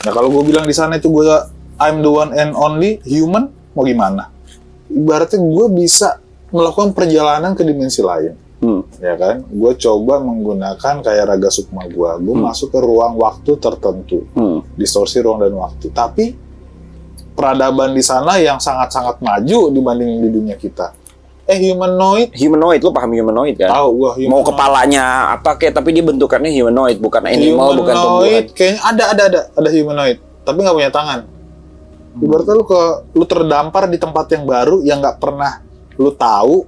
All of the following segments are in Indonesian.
Nah kalau gue bilang di sana itu gue I'm the one and only human, mau gimana? Ibaratnya gue bisa melakukan perjalanan ke dimensi lain, ya kan? Gue coba menggunakan kayak raga sukma gue masuk ke ruang waktu tertentu, distorsi ruang dan waktu. Tapi peradaban di sana yang sangat-sangat maju dibanding di dunia kita. Humanoid, lu paham humanoid kan? Tahu gua humanoid. Mau kepalanya apa kayak, tapi dia bentukannya humanoid, bukan animal, bukan tumbuhan. Kayaknya ada humanoid, tapi nggak punya tangan. Ibaratnya lu terdampar di tempat yang baru yang nggak pernah lu tahu,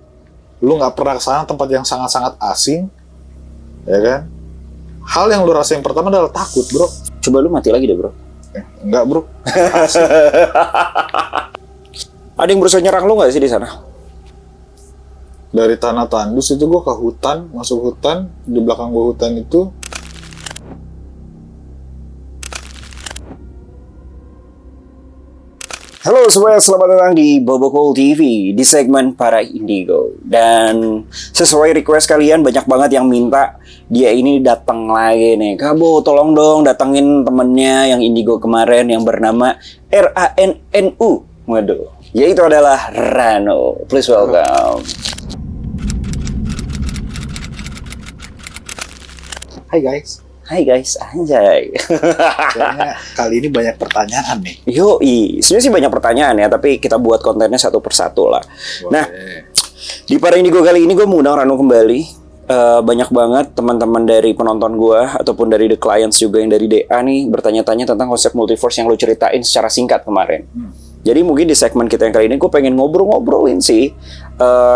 lu nggak pernah kesana, tempat yang sangat-sangat asing, ya kan? Hal yang lu rasain pertama adalah takut, bro. Coba lu mati lagi deh, bro. Enggak, bro. Ada yang berusaha nyerang lu nggak sih di sana? Dari tanah tandus itu gue ke hutan, masuk hutan, di belakang gue hutan itu Halo semuanya, selamat datang di Bobokul TV di segmen Para Indigo. Dan sesuai request kalian, banyak banget yang minta dia ini datang lagi nih. Kabo, tolong dong datengin temennya yang Indigo kemarin yang bernama RANNU. Waduh, yaitu adalah Rano. Please welcome. Hai guys, anjay. kayaknya kali ini banyak pertanyaan nih. Yoi, sebenarnya sih banyak pertanyaan ya, tapi kita buat kontennya satu persatu lah. Boleh. Nah, di Para Indigo kali ini gue mengundang Rano kembali. Banyak banget teman-teman dari penonton gue ataupun dari the clients juga yang dari DA nih bertanya-tanya tentang konsep multiverse yang lo ceritain secara singkat kemarin. Jadi mungkin di segmen kita yang kali ini gue pengen ngobrol-ngobrolin sih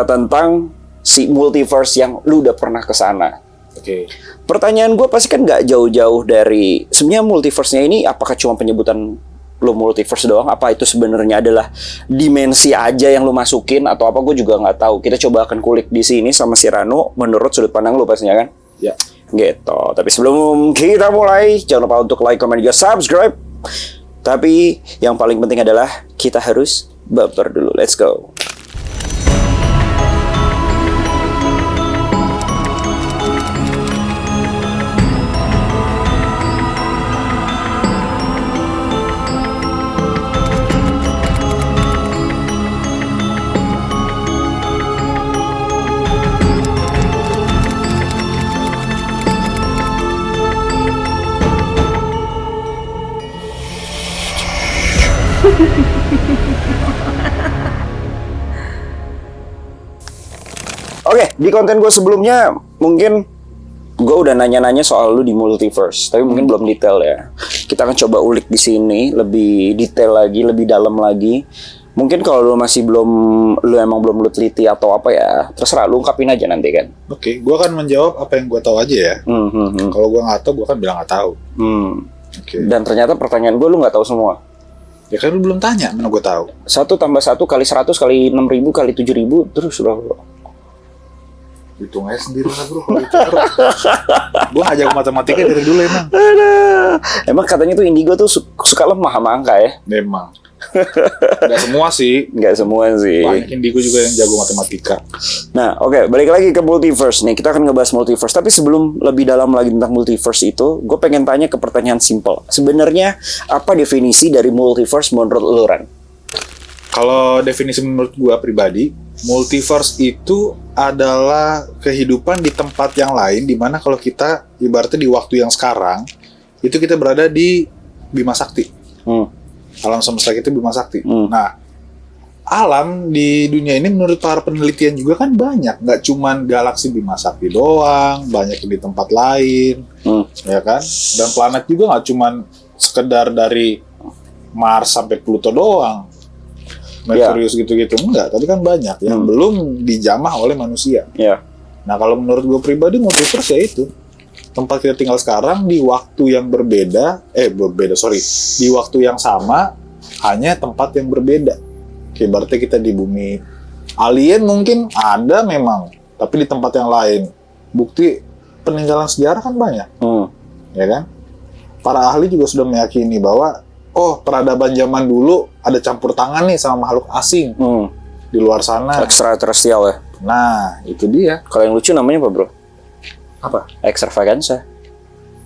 tentang si multiverse yang lu udah pernah kesana. Oke. Pertanyaan gue pasti kan nggak jauh-jauh dari sebenarnya multiverse-nya ini apakah cuma penyebutan lo multiverse doang? Apa itu sebenarnya adalah dimensi aja yang lo masukin atau apa? Gue juga nggak tahu. Kita coba akan kulik di sini sama si Rano menurut sudut pandang lo pastinya kan? Ya. Gitu. Tapi sebelum kita mulai, jangan lupa untuk like, comment, juga subscribe. Tapi yang paling penting adalah kita harus baper dulu. Let's go. Oke, di konten gue sebelumnya mungkin gue udah nanya-nanya soal lu di multiverse, tapi mungkin belum detail ya. Kita akan coba ulik di sini lebih detail lagi, lebih dalam lagi. Mungkin kalau lu masih emang belum lu teliti atau apa ya, terserah lu ungkapin aja nanti kan. Oke, gue akan menjawab apa yang gue tahu aja ya. Kalau gue nggak tahu, gue kan bilang nggak tahu. Oke. Dan ternyata pertanyaan gue lu nggak tahu semua. Ya kan lu belum tanya, mana gue tahu. 1 tambah 1 kali 100 kali 6.000 kali 7.000 terus berapa? Hitung aja sendiri lah bro. Gue nggak jago matematika dari dulu emang. Emang katanya tuh Indigo tuh suka lemah sama angka ya? Memang. Nggak semua sih. Nggak semua sih. Banyak Indigo juga yang jago matematika. Nah, oke, balik lagi ke multiverse nih. Kita akan ngebahas multiverse. Tapi sebelum lebih dalam lagi tentang multiverse itu, gue pengen tanya ke pertanyaan simple. Sebenarnya apa definisi dari multiverse menurut lu, Ran? Kalau definisi menurut gue pribadi, multiverse itu adalah kehidupan di tempat yang lain, di mana kalau kita ibaratnya di waktu yang sekarang, itu kita berada di Bima Sakti. Alam semesta kita Bima Sakti. Nah, alam di dunia ini menurut para penelitian juga kan banyak, nggak cuman galaksi Bima Sakti doang, banyak di tempat lain, ya kan? Dan planet juga nggak cuman sekedar dari Mars sampai Pluto doang, Merkurius gitu-gitu, enggak. Tapi kan banyak yang belum dijamah oleh manusia. Nah, kalau menurut gue pribadi multiverse ya itu tempat kita tinggal sekarang di waktu yang di waktu yang sama, hanya tempat yang berbeda. Kayak berarti kita di bumi alien mungkin ada memang, tapi di tempat yang lain. Bukti peninggalan sejarah kan banyak, ya kan? Para ahli juga sudah meyakini bahwa peradaban zaman dulu ada campur tangan nih sama makhluk asing di luar sana. Extraterrestrial ya? Nah, itu dia. Kalau yang lucu namanya apa, bro? Apa? Extravaganza.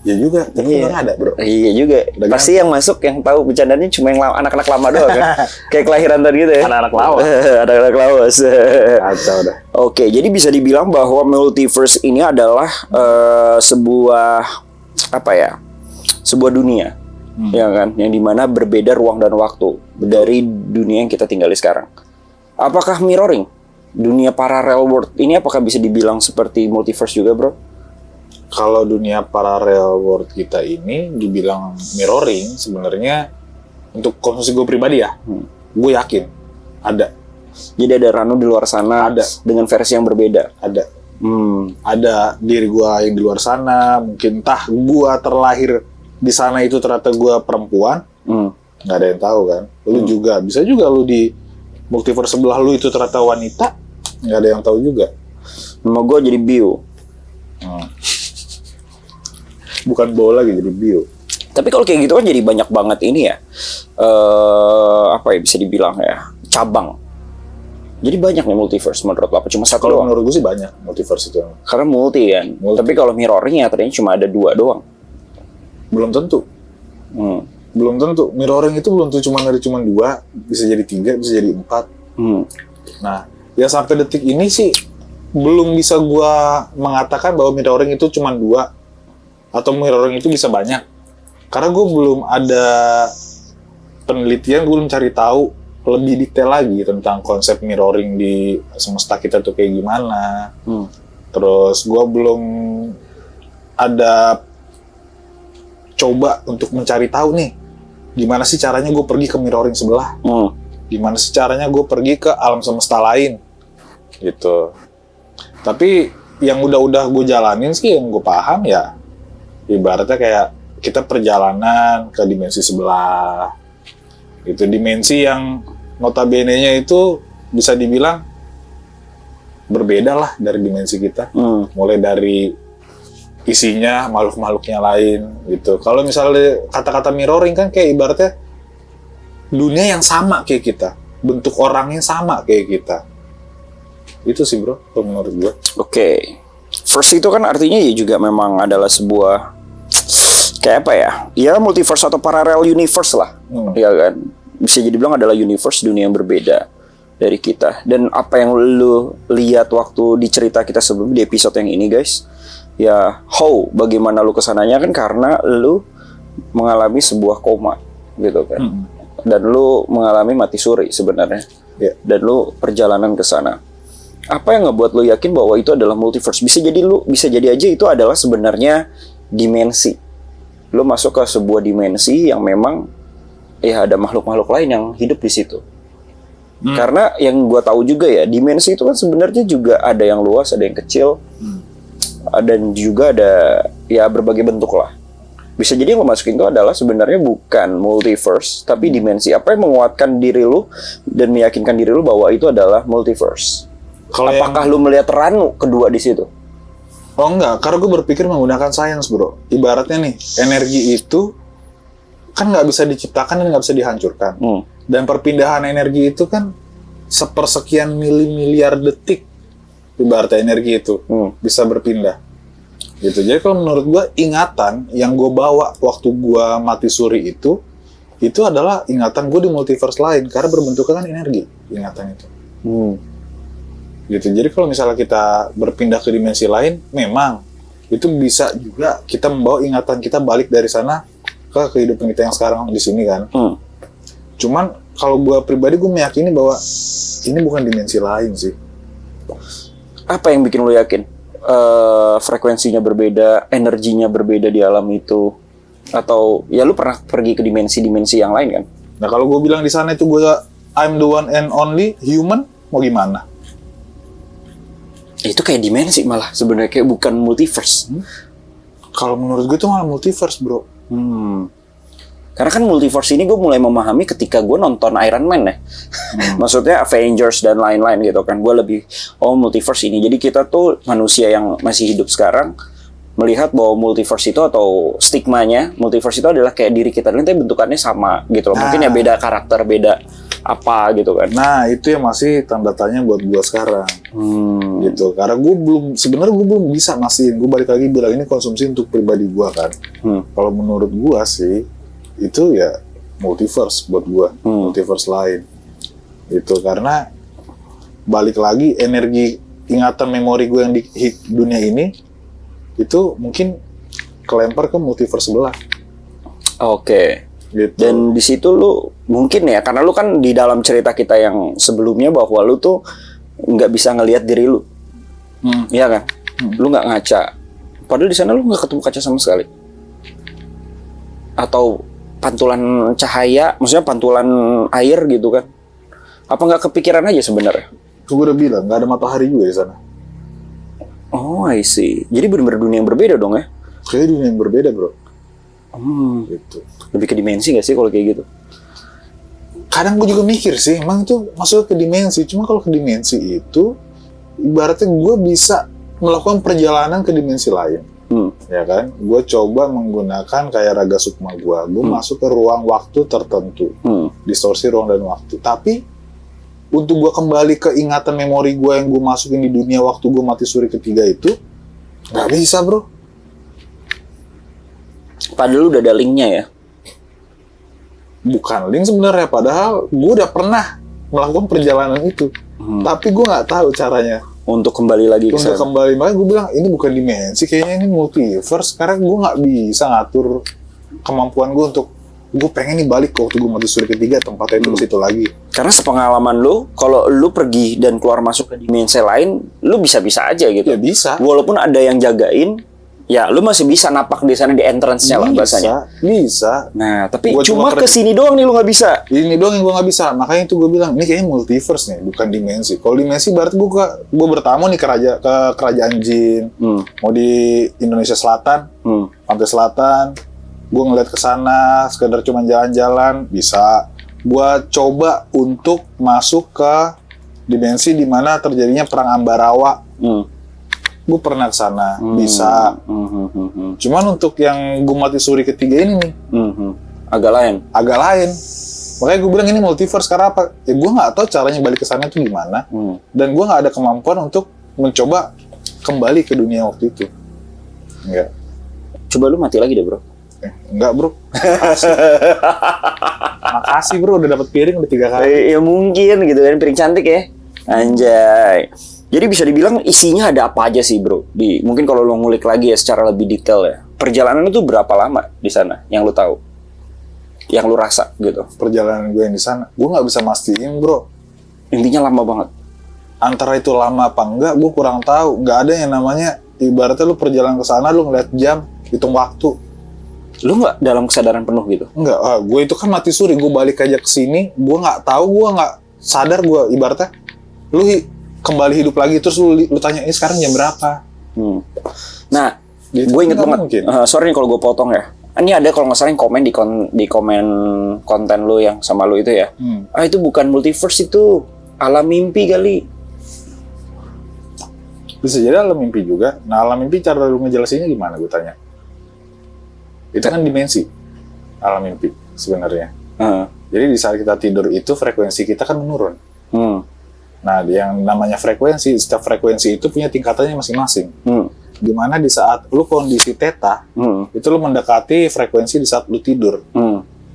Ya juga, tapi Iya. nggak ada bro. Iya juga. Udah Pasti yang masuk yang tahu bercandanya cuma yang anak-anak lama doang kan. Kayak kelahiran tadi gitu ya. Anak-anak lawas. Anak-anak lawas. Kacau dah. Oke, jadi bisa dibilang bahwa multiverse ini adalah sebuah apa ya? Sebuah dunia. Ya kan, yang dimana berbeda ruang dan waktu dari dunia yang kita tinggali sekarang. Apakah mirroring? Dunia parallel world ini apakah bisa dibilang seperti multiverse juga, bro? Kalau dunia parallel world kita ini dibilang mirroring, sebenarnya untuk konsumsi gue pribadi ya, gue yakin ada. Jadi ada Ranu di luar sana Ada. dengan versi yang berbeda. Ada. Hmm. Ada diri gue yang di luar sana, mungkin entah gue terlahir di sana itu ternyata gue perempuan, nggak ada yang tahu kan. Lu juga bisa juga lu di multiverse sebelah lu itu ternyata wanita, nggak ada yang tahu juga. Nama gue jadi Bio. Bukan bola lagi jadi bio. Tapi kalau kayak gitu kan jadi banyak banget ini ya. Apa ya bisa dibilang ya, cabang. Jadi banyak nih multiverse menurut lo, apa cuma satu Kalau doang? menurut gue sih banyak multiverse itu. Karena multi kan. Multi. Tapi kalau mirroring ya ternyata cuma ada 2 doang. Belum tentu. Hmm. Belum tentu. Mirroring itu belum tentu cuma 2, bisa jadi 3, bisa jadi 4. Hmm. Nah, ya sampai detik ini sih belum bisa gua mengatakan bahwa mirroring itu cuma 2 atau mirroring itu bisa banyak. Karena gue belum ada penelitian, gue belum cari tahu lebih detail lagi tentang konsep mirroring di semesta kita tuh kayak gimana. Terus gue belum ada coba untuk mencari tahu nih gimana sih caranya gue pergi ke mirroring sebelah, gimana sih caranya gue pergi ke alam semesta lain gitu. Tapi yang udah gue jalanin sih, yang gue paham ya ibaratnya kayak kita perjalanan ke dimensi sebelah. Itu dimensi yang notabene-nya itu bisa dibilang berbeda lah dari dimensi kita. Mulai dari isinya, makhluk-makhluknya lain gitu. Kalau misalnya kata-kata mirroring kan kayak ibaratnya dunia yang sama kayak kita, bentuk orangnya sama kayak kita. Itu sih bro, kalau menurut gue. Oke. First itu kan artinya ya juga memang adalah sebuah kayak apa ya? Ya multiverse atau parallel universe lah. Ya kan? Bisa jadi bilang adalah universe, dunia yang berbeda dari kita. Dan apa yang lu lihat waktu di cerita kita sebelum di episode yang ini guys, ya bagaimana lu kesananya kan karena lu mengalami sebuah koma gitu kan. Dan lu mengalami mati suri sebenarnya. Dan lu perjalanan ke sana. Apa yang ngebuat lu yakin bahwa itu adalah multiverse? Bisa jadi aja itu adalah sebenarnya dimensi. Lu masuk ke sebuah dimensi yang memang ya ada makhluk-makhluk lain yang hidup di situ. Karena yang gua tahu juga ya, dimensi itu kan sebenarnya juga ada yang luas, ada yang kecil. Dan juga ada ya berbagai bentuk lah. Bisa jadi yang lo masukin itu adalah sebenarnya bukan multiverse, tapi dimensi. Apa yang menguatkan diri lu dan meyakinkan diri lu bahwa itu adalah multiverse? Apakah lu melihat Ranu kedua di situ? Oh enggak, karena gue berpikir menggunakan sains bro. Ibaratnya nih, energi itu kan nggak bisa diciptakan dan nggak bisa dihancurkan. Dan perpindahan energi itu kan sepersekian miliar detik. Ibaratnya energi itu bisa berpindah. Gitu. Jadi kalau menurut gue ingatan yang gue bawa waktu gue mati suri itu adalah ingatan gue di multiverse lain karena berbentuknya kan energi ingatan itu. Gitu. Jadi kalau misalnya kita berpindah ke dimensi lain, memang itu bisa juga kita membawa ingatan kita balik dari sana ke kehidupan kita yang sekarang di sini kan. Cuman kalau gue pribadi gue meyakini bahwa ini bukan dimensi lain sih. Apa yang bikin lo yakin? Frekuensinya berbeda, energinya berbeda di alam itu, atau ya lu pernah pergi ke dimensi-dimensi yang lain kan? Nah kalau gue bilang di sana itu I'm the one and only human, mau gimana? Itu kayak dimensi malah sebenarnya, kayak bukan multiverse. Kalau menurut gue itu malah multiverse bro. Karena kan multiverse ini gue mulai memahami ketika gue nonton Iron Man ya. Maksudnya Avengers dan lain-lain gitu kan. Gue lebih, multiverse ini. Jadi kita tuh manusia yang masih hidup sekarang melihat bahwa multiverse itu atau stigmanya, multiverse itu adalah kayak diri kita. Nanti bentukannya sama gitu loh. Mungkin ya beda karakter, beda apa gitu kan. Nah itu yang masih tanda tanya buat gue sekarang. Gitu, karena sebenarnya gue belum bisa mastiin. Gue balik lagi bilang ini konsumsi untuk pribadi gue kan. Kalau menurut gue sih itu ya multiverse buat gue, multiverse lain. Itu karena balik lagi energi ingatan memori gue yang di dunia ini itu mungkin kelempar ke multiverse sebelah. Oke. Gitu. Dan di situ lu mungkin ya, karena lu kan di dalam cerita kita yang sebelumnya bahwa lu tuh nggak bisa ngelihat diri lu, iya kan? Lu nggak ngaca. Padahal di sana lu nggak ketemu kaca sama sekali. Atau pantulan cahaya, maksudnya pantulan air gitu kan? Apa nggak kepikiran aja sebenarnya? Gue udah bilang nggak ada matahari juga di sana. Oh, I see. Jadi benar-benar dunia yang berbeda dong ya? Kayaknya dunia yang berbeda bro. Gitu. Lebih ke dimensi nggak sih kalau kayak gitu? Kadang gue juga mikir sih, emang itu masuk ke dimensi. Cuma kalau ke dimensi itu, ibaratnya gue bisa melakukan perjalanan ke dimensi lain. Ya kan? Gue coba menggunakan kayak raga sukma gue. Gue masuk ke ruang waktu tertentu. Distorsi ruang dan waktu. Tapi, untuk gue kembali ke ingatan memori gue yang gue masukin di dunia waktu gue mati suri ketiga itu, nggak bisa bro. Padahal udah ada linknya ya? Bukan link sebenarnya, padahal gue udah pernah melakukan perjalanan itu, tapi gue nggak tahu caranya untuk kembali lagi ke sana. Untuk kembali, makanya gue bilang ini bukan dimensi, kayaknya ini multiverse. Sekarang gue nggak bisa ngatur kemampuan gue untuk gue pengen nih balik ke waktu gue mati suri ketiga, tempatnya itu ke situ lagi. Karena sepengalaman lu, kalau lu pergi dan keluar masuk ke dimensi lain, lu bisa-bisa aja gitu. Ya bisa. Walaupun ada yang jagain, ya lu masih bisa napak di sana di entrance-nya lah bahasanya. Bisa. Nah, tapi Gua cuma ke sini doang nih lu nggak bisa. Ini doang yang gue nggak bisa. Makanya itu gue bilang ini kayaknya multiverse nih, bukan dimensi. Kalau dimensi berarti gue bertamu nih ke kerajaan jin. Mau di Indonesia Selatan, pantai selatan. Gue ngeliat ke sana, sekedar cuma jalan-jalan, bisa. Gue coba untuk masuk ke dimensi di mana terjadinya perang Ambarawa. Gue pernah ke sana, bisa. Cuman untuk yang gue mati suri ketiga ini nih, agak lain. Makanya gue bilang ini multiverse karena apa? Ya gue nggak tahu caranya balik ke sana itu gimana, dan gue nggak ada kemampuan untuk mencoba kembali ke dunia waktu itu. Enggak. Coba lu mati lagi deh bro. Enggak bro. Makasih bro, udah dapat piring udah 3 kali. Ya mungkin gitu kan, piring cantik ya. Anjay. Jadi bisa dibilang isinya ada apa aja sih bro? Mungkin kalau lo ngulik lagi ya secara lebih detail ya. Perjalanan itu berapa lama di sana yang lo tahu? Yang lo rasa gitu? Perjalanan gue yang di sana, gue nggak bisa mastiin bro. Intinya lama banget. Antara itu lama apa enggak, gue kurang tahu. Nggak ada yang namanya, ibaratnya lo perjalanan ke sana, lo ngeliat jam, hitung waktu. Lu nggak dalam kesadaran penuh gitu? Enggak, gue itu kan mati suri, gue balik aja ke sini, gue nggak tahu, gue nggak sadar, gue ibaratnya, lu kembali hidup lagi terus lu tanya ini sekarang jam berapa? Nah, gitu, gue inget banget. Sorry nih kalau gue potong ya. Ini ada kalau nggak salah yang komen di komen konten lu yang sama lu itu ya. Itu bukan multiverse, itu alam mimpi kali. Bisa jadi alam mimpi juga. Nah alam mimpi cara lu ngejelasinnya gimana? Gue tanya. Itu kan dimensi alam mimpi sebenarnya. Jadi di saat kita tidur itu frekuensi kita kan menurun. Nah yang namanya frekuensi, setiap frekuensi itu punya tingkatannya masing-masing. Dimana di saat lu kondisi theta, itu lu mendekati frekuensi di saat lu tidur.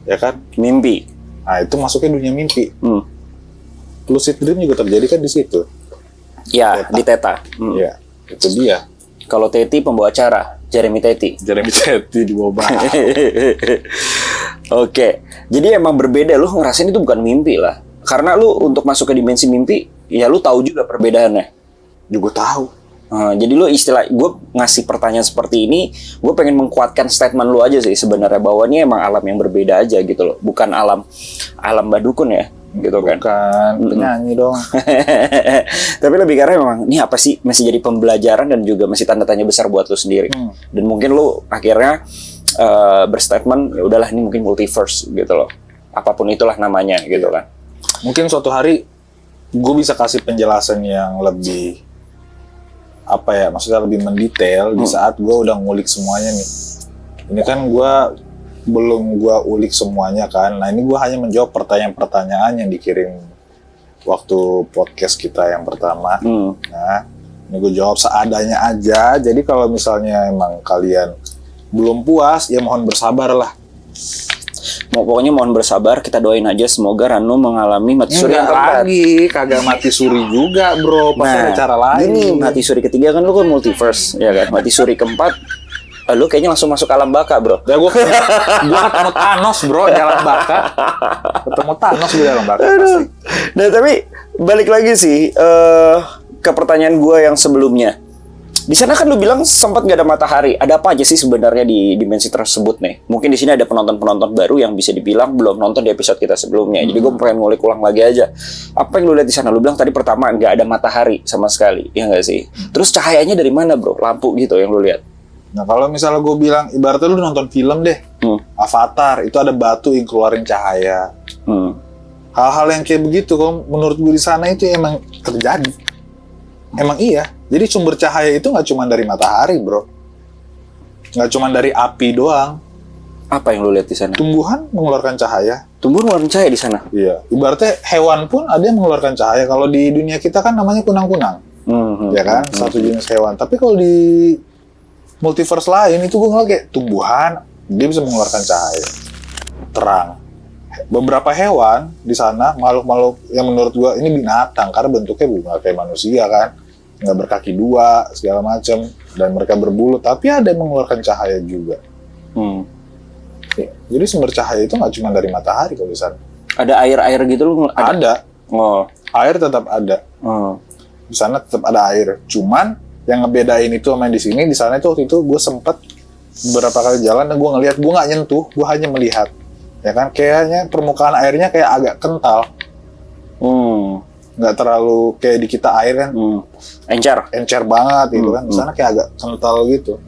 Ya kan? Mimpi. Nah itu masuknya dunia mimpi. Lucid dream juga terjadi kan di situ. Ya, theta. Di theta. Ya, itu dia. Kalau Teti pembawa acara, Jeremy Teti di bawah. Oke, jadi emang berbeda. Lu ngerasain itu bukan mimpi lah. Karena lu untuk masuk ke dimensi mimpi, ya lu tahu juga perbedaannya. Juga tahu. Jadi lu gue ngasih pertanyaan seperti ini, gue pengen mengkuatkan statement lu aja sih sebenarnya bahwa ini emang alam yang berbeda aja gitu loh, bukan alam badukun ya. Gitu kan, bukan penyanyi dong. Tapi lebih karena memang ini apa sih, masih jadi pembelajaran dan juga masih tanda tanya besar buat lu sendiri. Dan mungkin lu akhirnya berstatement ya udahlah ini mungkin multiverse gitu loh, apapun itulah namanya gitu kan. Mungkin suatu hari gue bisa kasih penjelasan yang lebih apa ya, maksudnya lebih mendetail di saat gue udah ngulik semuanya nih. Ini kan gue belum gua ulik semuanya kan. Nah ini gua hanya menjawab pertanyaan-pertanyaan yang dikirim waktu podcast kita yang pertama. Nah ini gue jawab seadanya aja. Jadi kalau misalnya emang kalian belum puas, ya mohon bersabar lah. Pokoknya mohon bersabar, kita doain aja semoga Ranu mengalami mati suri yang keempat. Lagi, kagak mati suri juga bro, pasti ada cara lain. Ini mati suri ketiga kan lu kan multiverse, ya kan? Mati suri keempat, lu kayaknya langsung masuk alam baka bro. Ya gua ketemu Thanos bro, dalam baka. Ketemu Thanos di dalam baka pasti. Nah tapi balik lagi sih ke pertanyaan gue yang sebelumnya. Di sana kan lu bilang sempat nggak ada matahari. Ada apa aja sih sebenarnya di dimensi tersebut nih? Mungkin di sini ada penonton-penonton baru yang bisa dibilang belum nonton di episode kita sebelumnya. Jadi gue pengen ngulik ulang lagi aja. Apa yang lu lihat di sana? Lu bilang tadi pertama nggak ada matahari sama sekali, ya nggak sih? Terus cahayanya dari mana bro? Lampu gitu yang lu lihat? Nah kalau misalnya gue bilang, ibaratnya lu nonton film deh, Avatar, itu ada batu yang keluarin cahaya. Hal-hal yang kayak begitu, kalau menurut gue di sana itu emang terjadi. Emang iya. Jadi sumber cahaya itu nggak cuma dari matahari, bro. Nggak cuma dari api doang. Apa yang lu lihat di sana? Tumbuhan mengeluarkan cahaya. Tumbuhan mengeluarkan cahaya di sana? Iya. Ibaratnya hewan pun ada yang mengeluarkan cahaya. Kalau di dunia kita kan namanya kunang-kunang. Ya kan? Satu jenis hewan. Tapi kalau di multiverse lain itu gue ngeliat kayak tumbuhan, dia bisa mengeluarkan cahaya. Terang. Beberapa hewan di sana, makhluk-makhluk yang menurut gue ini binatang. Karena bentuknya bukan kayak manusia kan. Nggak berkaki dua, segala macam, dan mereka berbulu, tapi ada yang mengeluarkan cahaya juga. Ya, jadi sumber cahaya itu nggak cuma dari matahari kalau di sana. Ada air-air gitu lu? Ada. Oh. Air tetap ada. Di sana tetap ada air. Cuman yang ngebedain itu sama yang di sini, di sana itu waktu itu gue sempet beberapa kali jalan dan gue ngelihat, gue nggak nyentuh, gue hanya melihat. Ya kan, kayaknya permukaan airnya kayak agak kental. Nggak terlalu kayak di kita air kan, encer banget gitu kan. Di sana kayak agak kental gitu.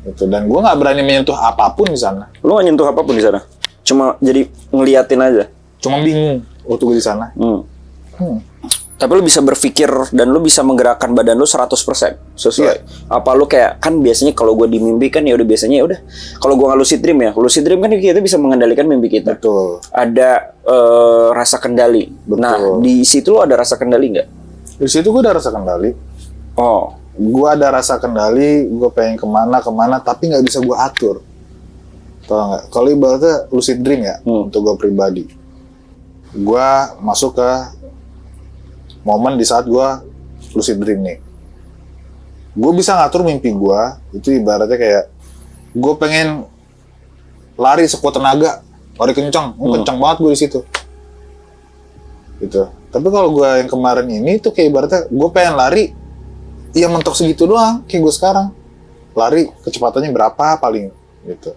Gitu. Dan gue nggak berani menyentuh apapun di sana. Lu nggak nyentuh apapun di sana? Cuma jadi ngeliatin aja? Cuma bingung waktu gue di sana. Tapi lu bisa berpikir dan lu bisa menggerakkan badan lu 100% sesuai. Yeah. Apa lu kayak kan biasanya kalau gue di mimpi kan ya udah biasanya ya udah. Kalau gue nggak lucid dream ya, lucid dream kan kita bisa mengendalikan mimpi kita. Betul. Ada rasa kendali. Betul. Nah di situ lu ada rasa kendali nggak? Di situ gue ada rasa kendali. Oh. Gue ada rasa kendali, gue pengen kemana, tapi nggak bisa gue atur. Tau nggak? Kalau ibaratnya lucid dream ya, untuk gue pribadi, gue masuk ke momen di saat gue lucid dream nih. Gue bisa ngatur mimpi gue, itu ibaratnya kayak gue pengen lari sekuat tenaga, lari kencang, kencang banget gue di situ. Gitu. Tapi kalau gue yang kemarin ini tuh kayak ibaratnya gue pengen lari, ya mentok segitu doang, kayak gue sekarang. Lari kecepatannya berapa paling gitu.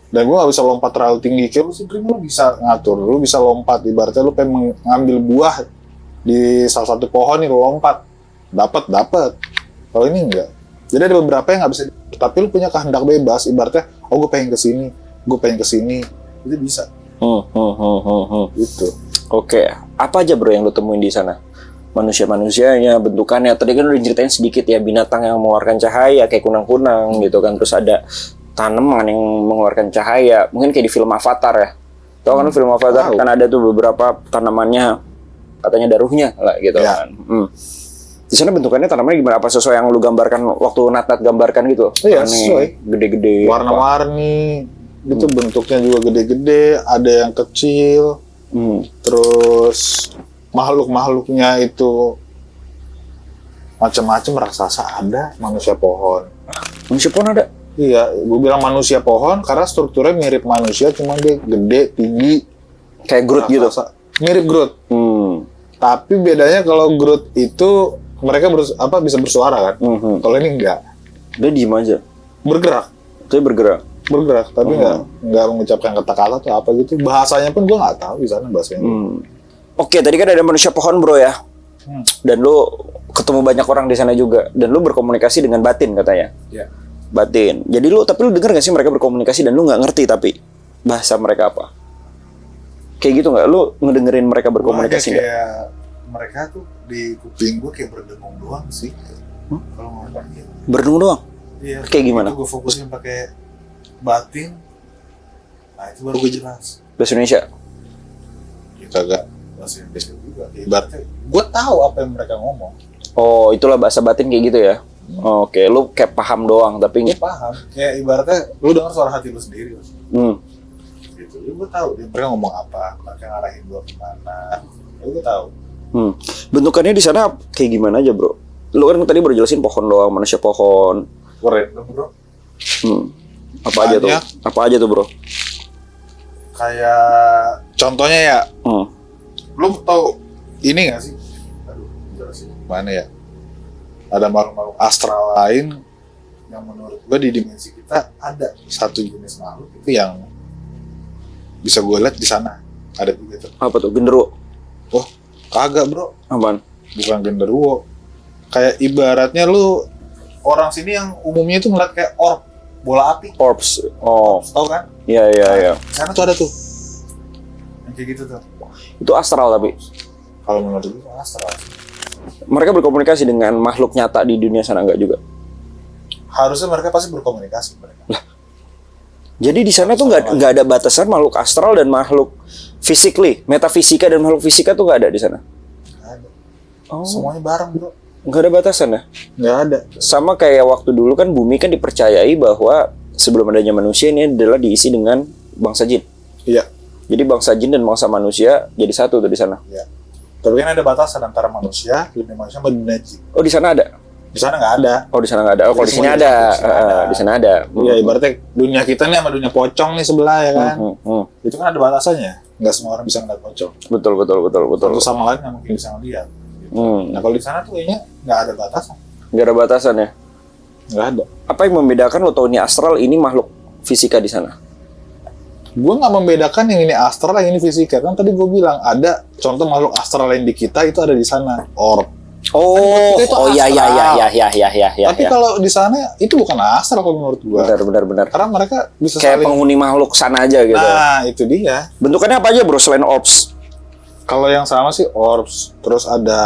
Dan gue gak bisa lompat terlalu tinggi. Kayak lucid dream lu bisa ngatur, lu bisa lompat. Ibaratnya lu pengen mengambil buah di salah satu pohon nih, lu lompat, dapat. Kalau ini enggak. Jadi ada beberapa yang nggak bisa, tapi lu punya kehendak bebas. Ibaratnya, gue pengen kesini, itu bisa. Gitu. Oke, apa aja bro yang lu temuin di sana? Manusia-manusianya, bentukannya. Tadi kan udah ceritain sedikit ya, binatang yang mengeluarkan cahaya kayak kunang-kunang gitu kan. Terus ada tanaman yang mengeluarkan cahaya. Mungkin kayak di film Avatar ya. Tahu kan film Avatar? Kan ada tuh beberapa tanamannya katanya ada ruhnya lah gitu kan. Di sana bentukannya tanamannya gimana? Apa sesuai yang lu gambarkan waktu Natnat gambarkan gitu? Iya, sesuai. Gede-gede. Warna-warni. Itu bentuknya juga gede-gede, ada yang kecil. Terus makhluk-makhluknya itu macam-macam, raksasa ada, manusia pohon. Manusia pohon ada? Iya, gue bilang manusia pohon karena strukturnya mirip manusia, cuma dia gede, tinggi. Kayak Groot gitu? Mirip Groot. Tapi bedanya kalau Groot itu mereka bisa bersuara kan. Kalau ini enggak. Dia diem aja. Bergerak. Dia bergerak, tapi nggak mengucapkan kata-kata atau apa gitu. Bahasanya pun gue nggak tahu di sana bahasanya. Oke, tadi kan ada manusia pohon bro ya. Dan lu ketemu banyak orang di sana juga. Dan lu berkomunikasi dengan batin katanya. Iya. Batin. Jadi tapi lu dengar gak sih mereka berkomunikasi dan lu nggak ngerti tapi bahasa mereka apa? Kayak gitu nggak? Lu ngedengerin mereka berkomunikasi nggak? Kayak mereka tuh di kuping gue kayak berdengung doang sih. Kalau ngomong gitu. Berdengung doang? Iya. Kayak gimana? Gue fokusin pakai batin. Nah itu baru gue jelas. Bahasa Indonesia. Ya kagak bahasa Indonesia juga. Ibaratnya gue tahu apa yang mereka ngomong. Oh, itulah bahasa batin kayak gitu ya. Oke, lu kayak paham doang tapi Gue paham. Kayak ibaratnya lu dengar suara hati lu sendiri. Gitu. Gue tahu dia mereka ngomong apa, mereka ngarahin gue kemana. Gue tahu. Bentukannya di sana kayak gimana aja, Bro? Lu kan tadi baru jelasin pohon doang, manusia pohon. Keren dong, bro. Apa aja tuh? Apa aja tuh, Bro? Kayak contohnya ya, lu tahu ini nggak sih? Aduh, jelasin gimana ya? Ada makhluk-makhluk astral lain yang menurut gue di dimensi kita ada satu jenis makhluk itu yang bisa gue lihat di sana. Ada juga tuh. Apa tuh? Genderuwo? Oh, kagak bro. Apaan? Bukan genderuwo. Kayak ibaratnya lu orang sini yang umumnya itu ngeliat kayak orb, bola api. Orbs. Oh. Tahu kan? Iya, iya, iya. Di sana tuh ada tuh. Yang kayak gitu tuh. Itu astral tapi. Kalau menurut gue astral. Mereka berkomunikasi dengan makhluk nyata di dunia sana enggak juga? Harusnya mereka pasti berkomunikasi mereka. Lah. Jadi di sana tuh nggak ada batasan makhluk astral dan makhluk physically, metafisika dan makhluk fisika tuh nggak ada di sana. Nggak ada. Oh. Semuanya bareng bro. Nggak ada batasan ya? Nggak ada. Sama kayak waktu dulu kan bumi kan dipercayai bahwa sebelum adanya manusia ini adalah diisi dengan bangsa jin. Iya. Jadi bangsa jin dan bangsa manusia jadi satu tuh di sana. Iya. Tapi kan ada batasan antara manusia, dunia manusia sama dunia jin. Oh di sana ada? Di sana nggak ada. Oh di sana nggak ada. Oh kalau di sini ada. Di sana ada. Iya ibaratnya dunia kita nih sama dunia pocong nih sebelah ya kan. Itu kan ada batasannya. Nggak semua orang bisa ngeliat pocong. Betul. Satu sama lain nggak mungkin bisa ngeliat. Gitu. Nah kalau di sana tuh kayaknya nggak ada batasan. Nggak ada batasan ya? Nggak ada. Apa yang membedakan lo tau ini astral ini makhluk fisika di sana? Gue nggak membedakan yang ini astral, yang ini fisika. Kan tadi gue bilang ada contoh makhluk astral lain di kita itu ada di sana. Orb. Oh, Itu oh ya. Tapi kalau di sana itu bukan astral kalau menurut gue. Benar. Karena mereka bisa Kayak saling. penghuni makhluk sana aja gitu. Nah itu dia. Bentukannya apa aja bro selain orbs? Kalau yang sama sih orbs. Terus ada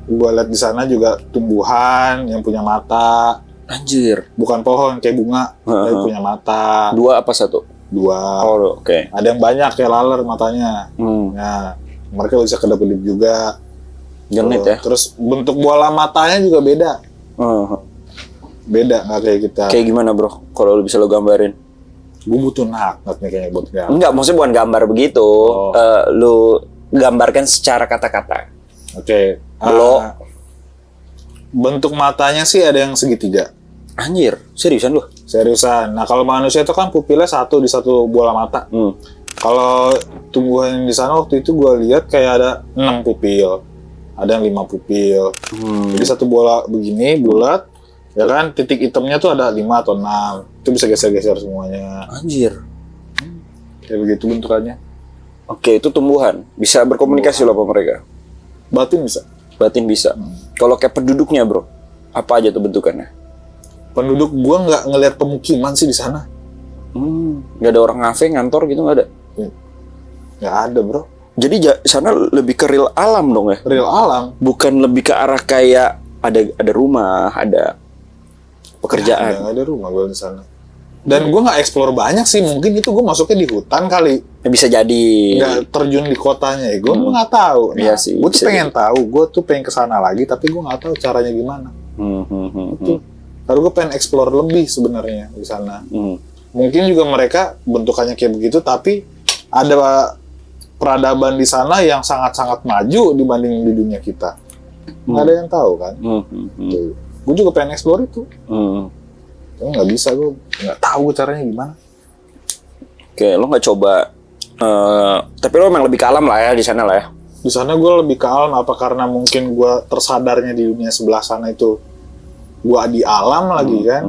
gue lihat di sana juga tumbuhan yang punya mata. Anjir. Bukan pohon kayak bunga, tapi punya mata. Dua apa satu? Dua. Oh oke. Ada yang banyak kayak laler matanya. Nah mereka bisa kedap-kedip juga. Genit ya. Terus bentuk bola matanya juga beda. Beda nggak kayak kita. Kayak gimana bro? Kalau lu bisa lo gambarin? Gue butuh naknat nih kayaknya buat gambar. Enggak, maksudnya bukan gambar begitu. Lu gambarkan secara kata-kata. Oke. Bentuk matanya sih ada yang segitiga. Anjir, seriusan lu? Seriusan. Nah kalau manusia itu kan pupilnya satu di satu bola mata. Kalau tumbuhan di sana waktu itu gue lihat kayak ada 6 pupil. Ada yang 5 pupil. Jadi satu bola begini bulat, ya kan titik hitamnya tuh ada 5 atau 6. Itu bisa geser-geser semuanya. Anjir. Kayak begitu bentukannya. Oke, itu tumbuhan. Bisa berkomunikasi loh sama mereka. Batin bisa. Batin bisa. Kalau kayak penduduknya bro, apa aja tuh bentukannya? Penduduk gua nggak ngelihat pemukiman sih di sana. Nggak ada orang ngafe, ngantor gitu nggak ada? Nggak ada bro. Jadi sana lebih ke real alam dong ya? Real alam. Bukan lebih ke arah kayak ada rumah, ada pekerjaan. Nggak ada rumah gue di sana. Dan gue nggak explore banyak sih. Mungkin itu gue masuknya di hutan kali. Bisa jadi. Nggak terjun di kotanya ya. Gue nggak tahu. Nah, iya sih. Gue tuh pengen tahu. Gue tuh pengen kesana lagi. Tapi gue nggak tahu caranya gimana. Lalu gue pengen explore lebih sebenarnya di sana. Mungkin juga mereka bentukannya kayak begitu. Tapi ada peradaban di sana yang sangat-sangat maju dibanding di dunia kita. Nggak ada yang tahu kan. Gue juga pengen explore itu. Tapi nggak bisa, gue nggak tahu caranya gimana. Oke, lo nggak coba. Tapi lo memang lebih ke alam lah ya di sana lah ya. Di sana gue lebih ke alam, apa karena mungkin gue tersadarnya di dunia sebelah sana itu gue di alam lagi kan.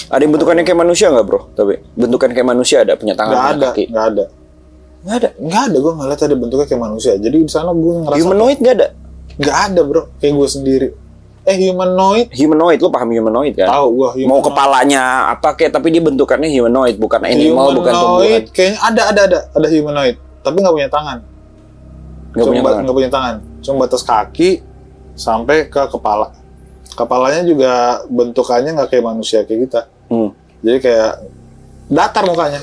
Ada yang bentukannya kayak manusia nggak bro? Tapi bentukan kayak manusia ada, punya tangan, punya kaki? Nggak ada. Gue ngeliat ada bentuknya kayak manusia. Jadi di sana gue ngerasa humanoid nggak ada? Nggak ada bro, kayak gue sendiri. Humanoid, lo paham humanoid kan? Tahu gue. Mau kepalanya apa kayak, tapi dia bentukannya humanoid, bukan animal, bukan tumbuhan. Kayaknya ada humanoid, tapi nggak punya tangan. Nggak punya tangan. Cuma batas kaki sampai ke kepala. Kepalanya juga bentukannya nggak kayak manusia kayak kita. Jadi kayak datar mukanya.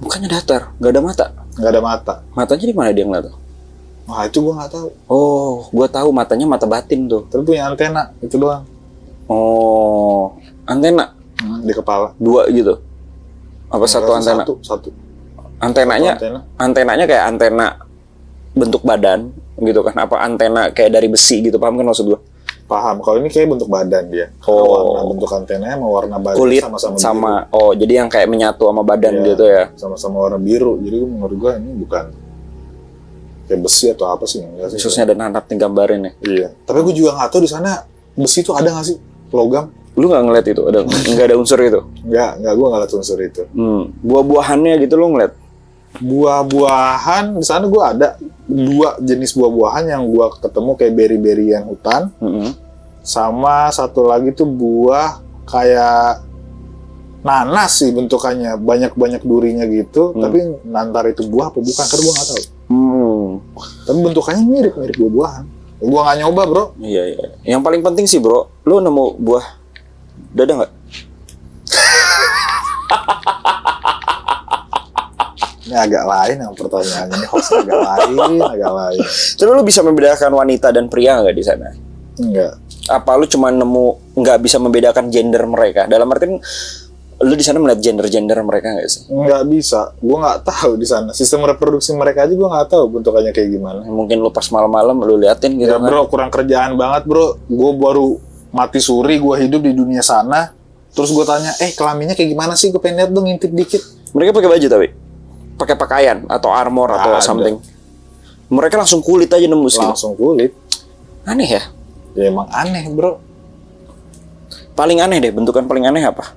Bukannya datar, nggak ada mata. nggak ada mata. Matanya di mana dia ngeliat tuh? Wah itu gue nggak tahu. Oh, gue tahu matanya mata batin tuh. Tapi punya antena itu doang. Oh, antena Di kepala. 2 gitu. Apa satu Enggak sih, antena? Satu. Antenanya, Satu antena. antenanya kayak antena bentuk badan gitu kan? Apa antena kayak dari besi gitu? Paham kan maksud gue? Paham. Kalau ini kayak bentuk badan dia. Oh. Warna bentuk antenanya sama warna badan Kulit sama-sama sama, biru. oh jadi yang kayak menyatu sama badan Iya, gitu ya? Sama-sama warna biru. Jadi menurut gue ini bukan kayak besi atau apa sih? Enggak sih. Khususnya ada nanap nih gambarin ya. Iya. Tapi gue juga nggak tahu di sana besi itu ada nggak sih logam? Lu nggak ngeliat itu? Ada nggak ada unsur itu? Nggak. Gue nggak lihat unsur itu. Buah-buahannya gitu lu ngeliat? Buah-buahan di sana gue ada 2 jenis buah-buahan yang gue ketemu kayak beri-berian hutan. Sama satu lagi tuh buah kayak nanas sih bentukannya, banyak durinya gitu. Tapi nantar itu buah apa bukan? Karena gue nggak tahu. Tapi bentukannya mirip buah-buahan. Gue nggak nyoba bro. Iya. Yang paling penting sih bro, lu nemu buah dada nggak? Ini agak lain yang pertanyaannya. Ini hostnya agak lain. Terus lu bisa membedakan wanita dan pria nggak di sana? Enggak. Apa lu cuma nemu nggak bisa membedakan gender mereka? Dalam artian lu di sana melihat gender mereka nggak sih? Nggak bisa. Gue nggak tahu di sana. Sistem reproduksi mereka aja gue nggak tahu bentukannya kayak gimana. Mungkin lu pas malam-malam lu liatin gitu Ya kan? bro, kurang kerjaan banget bro. Gue baru mati suri, gue hidup di dunia sana. Terus gue tanya, kelaminnya kayak gimana sih? Gue pengen lihat dong, ngintip dikit. Mereka pakai baju tapi pakai pakaian atau armor atau Ada. something. Mereka langsung kulit aja nembus gitu. Langsung kulit. Aneh ya? Ya emang aneh bro. Paling aneh deh, bentukan paling aneh apa?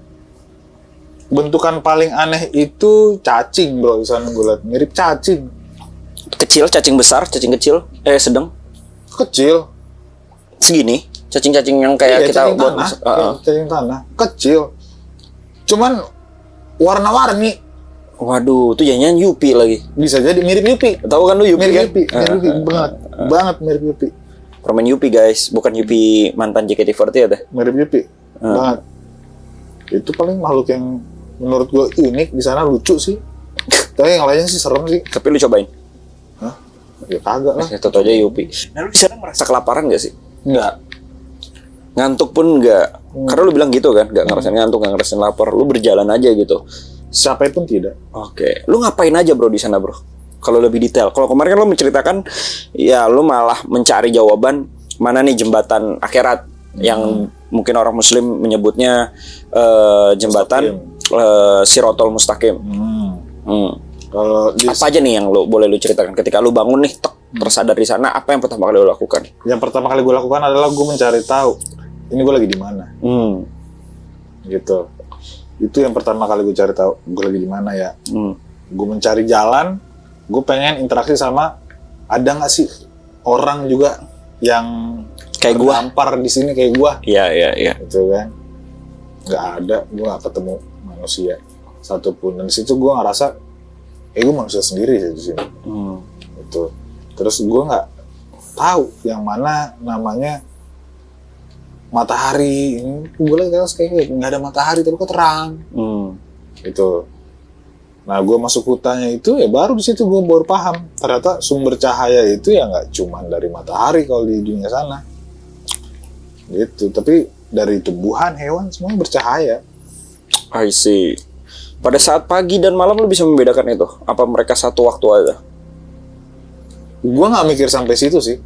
Bentukan paling aneh itu cacing bro. Di sana gue liat mirip cacing. Kecil, cacing besar, cacing kecil, sedang, Kecil. segini, cacing-cacing yang kayak Iya, kita cacing buat tanah. Cacing tanah. Kecil. Cuman warna-warni. Waduh, itu jangan Yupi lagi. Bisa jadi mirip Yupi. Tahu kan lu Yupi Mirip kan? Yupi. Mirip Yupi. Banget mirip Yupi. Permen Yupi guys, bukan Yupi mantan JKT48 ya teh. Mirip Yupi. Banget. Itu paling makhluk yang menurut gue unik di sana, lucu sih. Tapi yang lainnya sih serem sih. Tapi lu cobain. Hah? Ya kagak lah. Ya tentu aja Yupi. Nah, lu di sana merasa kelaparan gak sih? Enggak. Ngantuk pun enggak. Karena lu bilang gitu kan, enggak ngerasain ngantuk, enggak ngerasain lapar. Lu berjalan aja gitu. Siapa pun tidak. Oke. Lu ngapain aja bro di sana bro? Kalau lebih detail. Kalau kemarin kan lu menceritakan, ya lu malah mencari jawaban mana nih jembatan akhirat yang mungkin orang Muslim menyebutnya jembatan Sirotol Mustaqim. Kalau Apa aja nih yang lu boleh lu ceritakan ketika lu bangun nih tersadar di sana, apa yang pertama kali lu lakukan? yang pertama kali gue lakukan adalah gue mencari tahu ini gue lagi di mana. Gitu. Itu yang pertama kali gue cari tahu gue lagi di mana ya. Gue mencari jalan. Gue pengen interaksi sama, ada nggak sih orang juga yang Kayak gua. terdampar di sini kayak gua. Iya. Gitu kan. Nggak ada, gue nggak ketemu manusia satupun. Dan di situ gue ngerasa gue manusia sendiri sih di sini. Gitu. Terus gue nggak tahu yang mana namanya matahari. Gue lihat kayak nggak ada matahari tapi kok terang. Gitu. Nah, gue masuk hutannya itu ya baru di situ gue baru paham ternyata sumber cahaya itu ya nggak cuma dari matahari kalau di dunia sana. Gitu. Tapi dari tumbuhan, hewan semuanya bercahaya. I see. Pada saat pagi dan malam lu bisa membedakan itu? Apa mereka satu waktu aja? Gue nggak mikir sampai situ sih.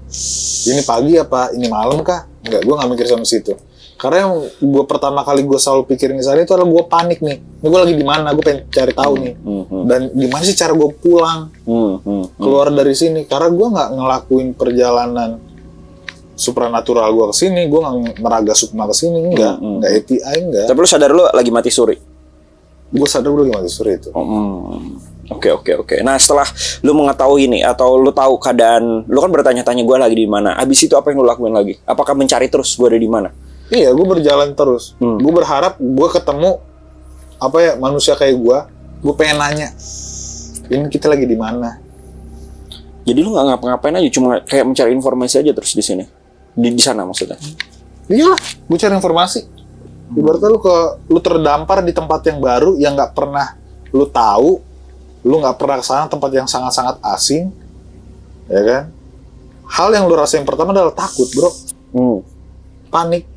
Ini pagi apa ini malam kah? Enggak, gue nggak mikir sampai situ. Karena yang gue pertama kali gue selalu pikirin di sana itu adalah gue panik nih. Ini gue lagi di mana? Gue pengen cari tahu nih. Dan gimana sih cara gue pulang keluar dari sini? Karena gue nggak ngelakuin perjalanan supranatural gue kesini. Gue nggak meraga sukma kesini. Enggak ATI enggak. Tapi lu sadar lu lagi mati suri? Gue sadar gue lagi mati suri itu. Oke. Nah setelah lu mengetahui nih atau lu tahu keadaan, lu kan bertanya-tanya gue lagi di mana. Abis itu apa yang lu lakuin lagi? Apakah mencari terus gue ada di mana? Iya, gue berjalan terus. Gue berharap gue ketemu manusia kayak gue. Gue pengen nanya, ini kita lagi di mana? Jadi lu nggak ngapa-ngapain aja, cuma kayak mencari informasi aja terus di sini, di sana maksudnya? Iyalah, gue cari informasi. Ibaratnya lu terdampar di tempat yang baru yang nggak pernah lu tahu, lu nggak pernah kesana, tempat yang sangat-sangat asing, ya kan? Hal yang lu rasain pertama adalah takut, bro. Panik.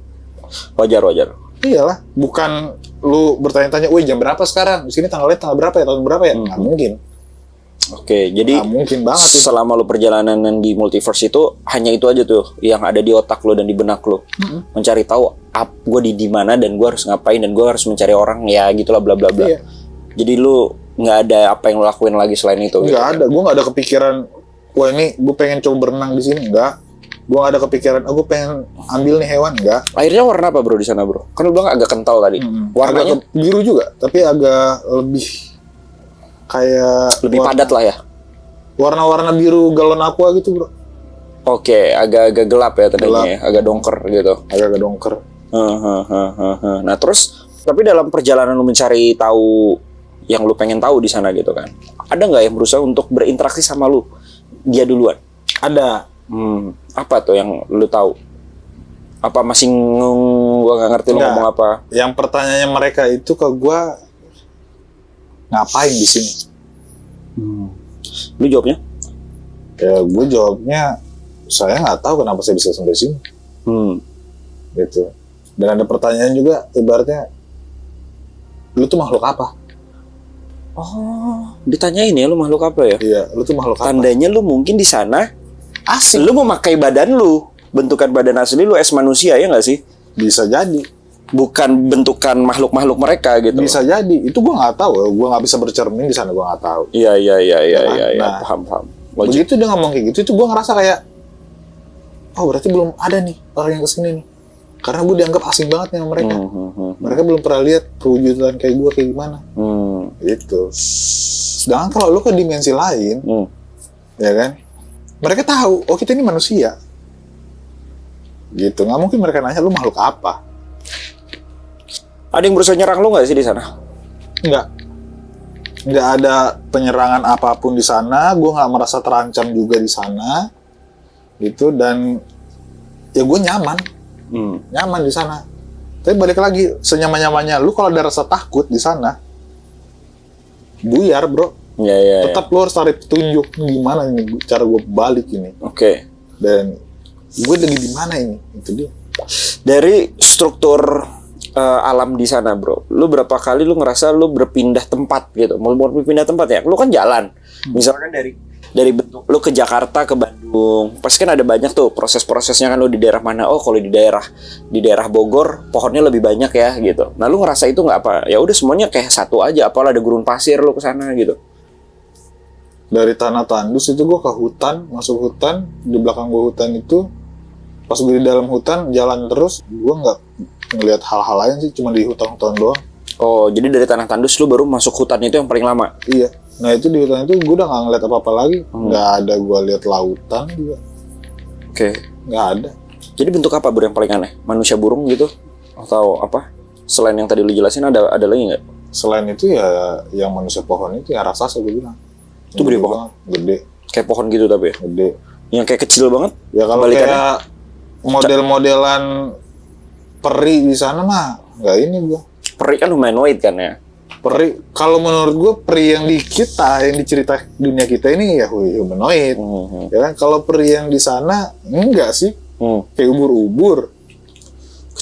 Wajar. Iyalah, bukan lu bertanya-tanya, wih jam berapa sekarang? Di sini tanggal berapa ya? Tahun berapa ya? Nggak mungkin. Oke, jadi Nggak mungkin banget itu. selama lu perjalanan di multiverse itu hanya itu aja tuh yang ada di otak lu dan di benak lu. Mencari tahu gue di mana dan gue harus ngapain dan gue harus mencari orang ya gitulah bla bla bla. Iya. Jadi lu nggak ada apa yang lu lakuin lagi selain itu. Nggak ada, gue nggak ada kepikiran, wah ini gue pengen coba berenang di sini, nggak. Gue nggak ada kepikiran, gue pengen ambil nih hewan, nggak. Airnya warna apa bro di sana bro? Kan lu bilang agak kental tadi. Warnanya Agak biru juga, tapi agak lebih kayak lebih padat lah ya. Warna-warna biru galon aqua gitu, bro. Oke, agak-agak gelap ya tadinya, Gelap. ya, agak dongker gitu. Agak dongker. Nah terus, tapi dalam perjalanan lu mencari tahu yang lu pengen tahu di sana gitu kan, ada nggak yang berusaha untuk berinteraksi sama lu? Dia duluan. Ada. Apa tuh yang lu tahu? Apa masih gua nggak ngerti lu Nggak. ngomong apa? Yang pertanyaannya mereka itu ke gue, ngapain di sini? Lu jawabnya? Ya gue jawabnya, saya nggak tahu kenapa saya bisa sampai sini, gitu. Dan ada pertanyaan juga, ibaratnya, lu tuh makhluk apa? Oh, ditanyain ya lu makhluk apa ya? Iya, lu tuh makhluk apa? Tandanya lu mungkin di sana Asik. lu memakai badan lu, bentukan badan asli lu es manusia ya nggak sih? Bisa jadi. Bukan bentukan makhluk-makhluk mereka gitu. Bisa jadi. Itu gue nggak tahu. Gue nggak bisa bercermin di sana. Gue nggak tahu. Iya, Nah, paham. Logik. Begitu dia ngomong kayak gitu, itu gue ngerasa kayak, oh berarti belum ada nih orang yang kesini nih. Karena gue dianggap asing banget nih sama mereka. Mereka belum pernah lihat perwujudan kayak gue kayak gimana. Gitu. Sedangkan kalau lu ke dimensi lain, ya kan, mereka tahu, oh kita ini manusia. Gitu. Nggak mungkin mereka nanya lu makhluk apa. Ada yang berusaha nyerang lu nggak sih di sana? Nggak ada penyerangan apapun di sana. Gue nggak merasa terancam juga di sana, gitu. Dan ya gue nyaman di sana. Tapi balik lagi, senyaman-nyamannya lu kalau ada rasa takut di sana, buyar bro. Iya. Tetap lu harus tarik petunjuk gimana ini cara gue balik ini. Oke. Dan gue lagi di mana ini? Itu dia. Dari struktur alam di sana bro, lu berapa kali lu ngerasa lu berpindah tempat gitu? Mau berpindah tempat ya? Lu kan jalan, misalkan dari bentuk lu ke Jakarta ke Bandung, pasti kan ada banyak tuh proses-prosesnya kan. Lu di daerah mana? Oh kalau di daerah Bogor pohonnya lebih banyak ya gitu. Nah lu ngerasa itu nggak apa? Ya udah semuanya kayak satu aja. Apalah ada gurun pasir lu ke sana gitu. Dari Tanah Tandus itu gue ke hutan, masuk hutan, di belakang gue hutan itu, pas gue di dalam hutan jalan terus, gue nggak ngelihat hal-hal lain sih, cuma di hutan-hutan doang. Oh jadi dari Tanah Tandus lu baru masuk hutan itu yang paling lama? Iya. Nah itu di hutan itu gue udah nggak ngeliat apa-apa lagi, nggak ada gue lihat lautan juga, Oke. nggak ada. Jadi bentuk apa bro yang paling aneh? Manusia burung gitu? Atau apa? Selain yang tadi lu jelasin ada lagi nggak? Selain itu ya yang manusia pohon itu ya raksasa gue bilang. Itu gede banget. Gede, Kayak pohon gitu tapi ya? gede. Yang kayak kecil banget? Ya kalau Balikannya? kayak model-modelan peri di sana mah nggak ini gue. Peri kan humanoid kan ya? Peri, kalau menurut gue peri yang di kita, yang dicerita dunia kita ini ya humanoid. Ya kan, kalau peri yang di sana enggak sih, kayak ubur-ubur,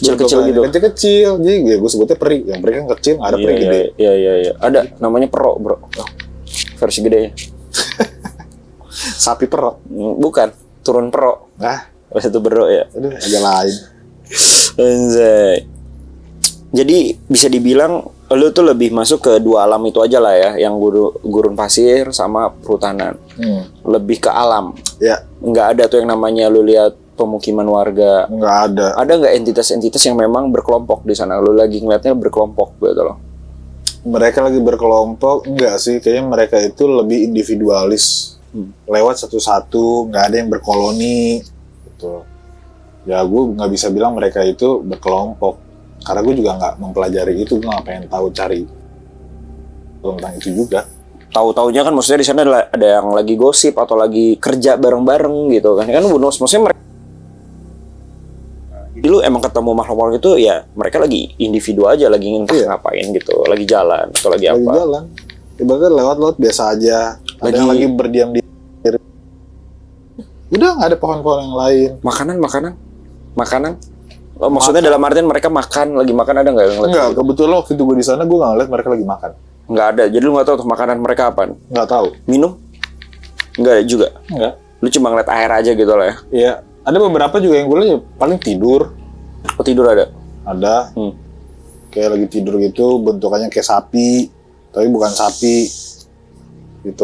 Kecil-kecil gitu? Kecil-kecil, jadi ya gue sebutnya peri. Yang peri kan kecil, nggak ada peri gede. Iya. Ada namanya perok bro. Versi gedenya. Sapi perok. Bukan, turun perok. Pas itu bro ya. Aduh, agak lain. Anjay. Jadi bisa dibilang lu tuh lebih masuk ke dua alam itu aja lah ya, yang gurun pasir sama perhutanan. Lebih ke alam. Ya. Nggak ada tuh yang namanya lu lihat pemukiman warga. Nggak ada. Ada nggak entitas-entitas yang memang berkelompok di sana? Lu lagi ngeliatnya berkelompok gitu loh. Mereka lagi berkelompok, enggak sih. Kayaknya mereka itu lebih individualis. Lewat satu-satu, nggak ada yang berkoloni. Gitu. Ya gue nggak bisa bilang mereka itu berkelompok. Karena gue juga nggak mempelajari itu, gue nggak pengen tahu cari tentang itu juga. Tahu-taunya kan maksudnya di sana ada yang lagi gosip atau lagi kerja bareng-bareng gitu kan bonus maksudnya mereka. Jadi lu emang ketemu makhluk-makhluk itu ya mereka lagi individu aja, lagi ngapain gitu, lagi jalan atau lagi apa? Jalan. ibaratnya lewat biasa aja. Ada yang lagi berdiam diri. Udah nggak ada pohon-pohon yang lain. Makanan. Oh, maksudnya dalam artian mereka lagi makan ada nggak yang ngeliat? Enggak, kebetulan waktu itu gue di sana gue nggak ngeliat mereka lagi makan. Nggak ada. Jadi lu nggak tahu tuh makanan mereka apa? Nggak tahu. Minum? Nggak ada juga. Enggak. Lu cuma ngeliat air aja gitu lah ya? Iya. Ada beberapa juga yang gue lihat paling tidur. Oh, tidur ada? Ada. Kayak lagi tidur gitu, bentukannya kayak sapi, tapi bukan sapi. Gitu.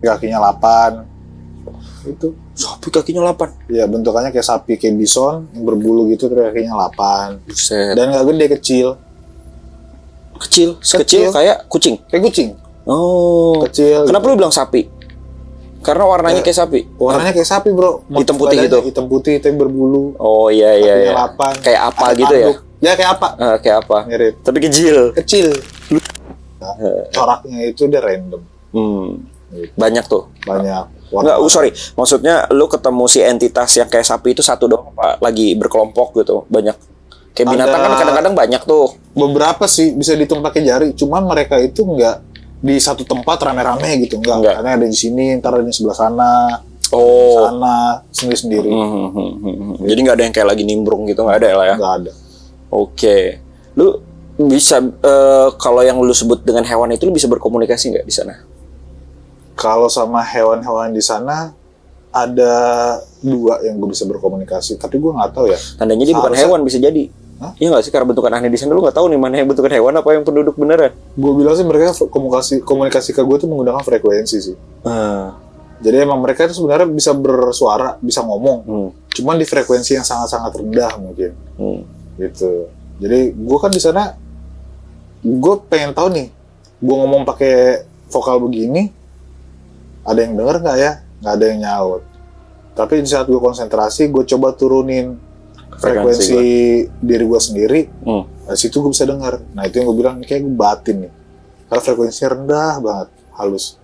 Kakinya 8. Itu. Sapi kakinya 8. Iya, bentukannya kayak sapi, kayak bison, yang berbulu gitu, terus kakinya 8. Buset. Dan nggak gede, kecil. Kecil kayak kucing. Kayak kucing. Oh. Kecil. Kenapa lu bilang sapi? Karena warnanya kayak sapi. Warnanya kayak sapi, bro. Hitam putih gitu. Hitam putih, tapi berbulu. Oh iya. Kakinya 8. Kayak apa Ada gitu tanduk. Ya kayak apa? Kayak apa? Mirip. Tapi kecil. Nah, coraknya itu udah random. Banyak tuh. Banyak. Enggak, sorry. Maksudnya lu ketemu si entitas yang kayak sapi itu satu doang apa? Lagi berkelompok gitu. Banyak. Kayak binatang kan kadang-kadang banyak tuh. Beberapa sih bisa dihitung pakai jari. Cuman mereka itu nggak di satu tempat rame-rame gitu. Enggak. Karena ada di sini, ntar ada di sebelah sana. Oh. Sana sendiri-sendiri. Jadi nggak ada yang kayak lagi nimbrung gitu, nggak ada lah ya? Nggak ada. Oke. Lu bisa kalau yang lu sebut dengan hewan itu lu bisa berkomunikasi nggak di sana? Kalau sama hewan-hewan di sana ada 2 yang gue bisa berkomunikasi, tapi gue nggak tahu ya. Tandanya dia bukan hewan, bisa jadi. Iya nggak sih, karena bentukan aneh di sana lu nggak tahu nih mana yang bentukan hewan apa yang penduduk beneran. Gue bilang sih mereka komunikasi ke gue tuh menggunakan frekuensi sih. Jadi emang mereka itu sebenarnya bisa bersuara, bisa ngomong, cuman di frekuensi yang sangat-sangat rendah mungkin. Gitu. Jadi gue kan di sana, gue pengen tahu nih, gue ngomong pakai vokal begini, ada yang denger nggak ya? Nggak ada yang nyaut. Tapi di saat gue konsentrasi, gue coba turunin frekuensi diri gue sendiri. Dari situ gue bisa dengar. Nah itu yang gue bilang, kayak gue batin nih. Karena frekuensinya rendah banget, halus.